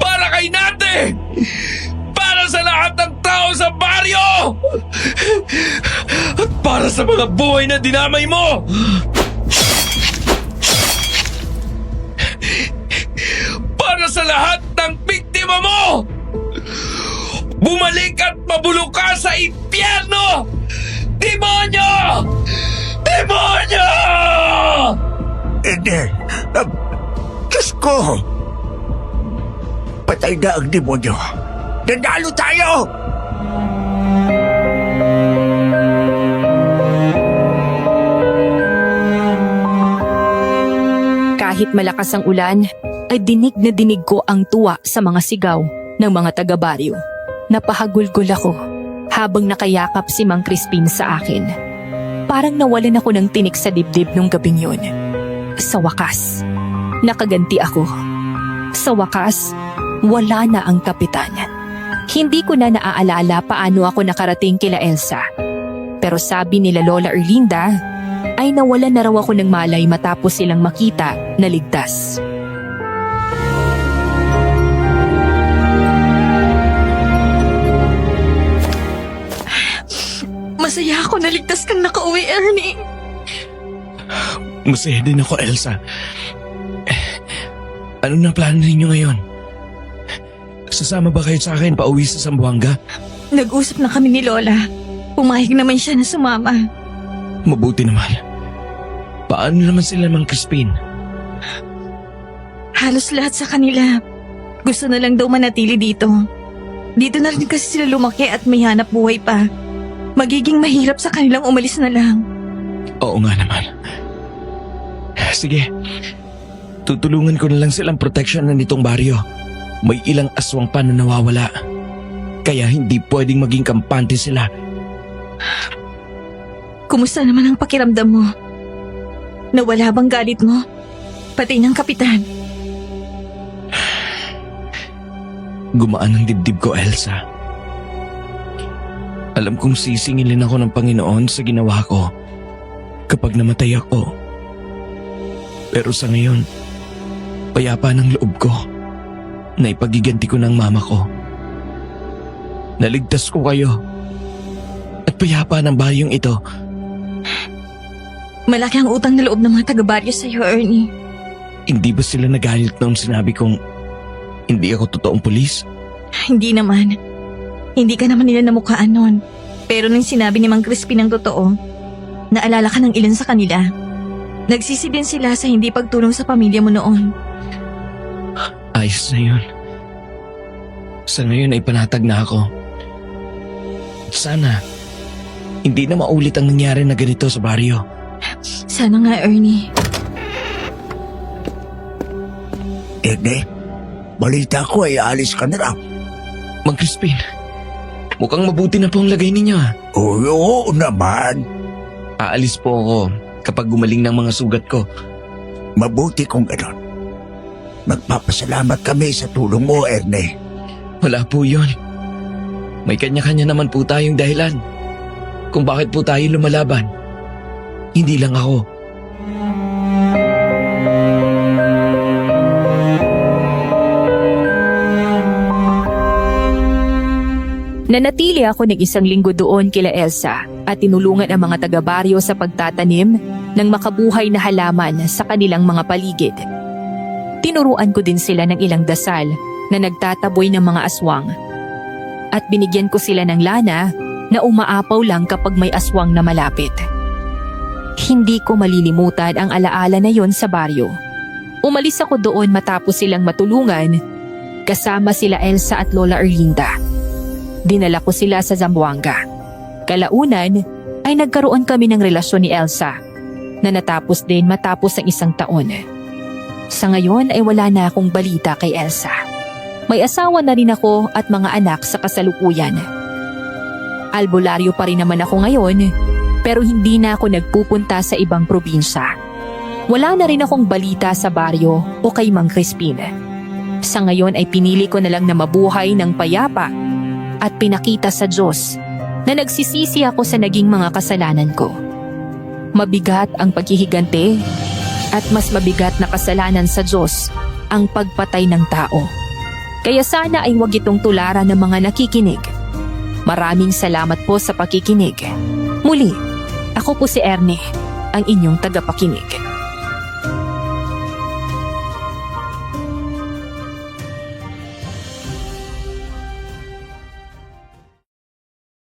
Para kay Nate! Para sa lahat ng tao sa baryo! At para sa mga buhay na dinamay mo! Para sa lahat ng biktima mo! Bumalik at mabulok ka sa impyerno! Demonyo! Demonyo! Hindi. Diyos ko! Patay na ang demonyo. Nanalo tayo! Kahit malakas ang ulan, ay dinig na dinig ko ang tuwa sa mga sigaw ng mga taga-baryo. Napahagulgol ako habang nakayakap si Mang Crispin sa akin. Parang nawalan ako ng tinik sa dibdib nung gabing yun. Sa wakas, nakaganti ako. Sa wakas, wala na ang kapitan. Hindi ko na naaalala paano ako nakarating kila Elsa. Pero sabi nila Lola Erlinda, ay nawalan na raw ako ng malay matapos silang makita na ligtas. Masaya ako na ligtas kang nakauwi, Ernie. Masaya din ako, Elsa. Ano na plano ninyo ngayon? Sasama ba kayo sa akin pauwi sa Zamboanga? Nag-usap na kami ni Lola. Pumayag naman siya na sumama. Mabuti naman. Paano naman sila, Mang Crispin? Halos lahat sa kanila. Gusto na lang daw manatili dito. Dito na rin kasi sila lumaki at may hanap buhay pa. Magiging mahirap sa kanilang umalis na lang. Oo nga naman. Sige, tutulungan ko na lang silang proteksyon na nitong baryo. May ilang aswang pa na nawawala. Kaya hindi pwedeng maging kampante sila. Kumusta naman ang pakiramdam mo? Nawala bang galit mo? Pati ng kapitan. Gumaan ang dibdib ko, Elsa. Alam kong sisingilin ako ng Panginoon sa ginawa ko kapag namatay ako. Pero sa ngayon, payapa ng loob ko na ipagiganti ko ng mama ko. Naligtas ko kayo at payapa ng baryong ito. Malaki ang utang na loob ng mga taga-baryo sa iyo, Ernie. Hindi ba sila nagalit noong sinabi kong hindi ako totoong pulis? Hindi naman. Hindi ka naman nila namukhaan nun. Pero nung sinabi ni Mang Crispin ang totoo, naalala ka ng ilan sa kanila. Nagsisi din sila sa hindi pagtulong sa pamilya mo noon. Ayos na yun. Sa ngayon ay panatag na ako. Sana, hindi na maulit ang nangyari na ganito sa baryo. Sana nga, Ernie. Hindi. Balita ko ay alis ka na raw. Mang Crispin, mukhang mabuti na po ang lagay ninyo ah. Oo naman. Aalis po ako kapag gumaling ng mga sugat ko. Mabuti kung ganon. Magpapasalamat kami sa tulong mo, Ernie. Wala po yun. May kanya-kanya naman po tayong dahilan kung bakit po tayo lumalaban. Hindi lang ako. Nanatili ako ng 1 linggo doon kila Elsa at tinulungan ang mga taga-baryo sa pagtatanim ng makabuhay na halaman sa kanilang mga paligid. Tinuruan ko din sila ng ilang dasal na nagtataboy ng mga aswang. At binigyan ko sila ng lana na umaapaw lang kapag may aswang na malapit. Hindi ko malilimutan ang alaala na yon sa baryo. Umalis ako doon matapos silang matulungan, kasama sila Elsa at Lola Erlinda. Dinala ko sila sa Zamboanga. Kalaunan ay nagkaroon kami ng relasyon ni Elsa na natapos din matapos ang 1 taon. Sa ngayon ay wala na akong balita kay Elsa. May asawa na rin ako at mga anak sa kasalukuyan. Albularyo pa rin naman ako ngayon, pero hindi na ako nagpupunta sa ibang probinsya. Wala na rin akong balita sa baryo o kay Mang Crispin. Sa ngayon ay pinili ko na lang na mabuhay ng payapa at pinakita sa Diyos na nagsisisi ako sa naging mga kasalanan ko. Mabigat ang paghihigante at mas mabigat na kasalanan sa Diyos ang pagpatay ng tao. Kaya sana ay huwag itong tularan ng mga nakikinig. Maraming salamat po sa pakikinig. Muli, ako po si Erne, ang inyong tagapakinig.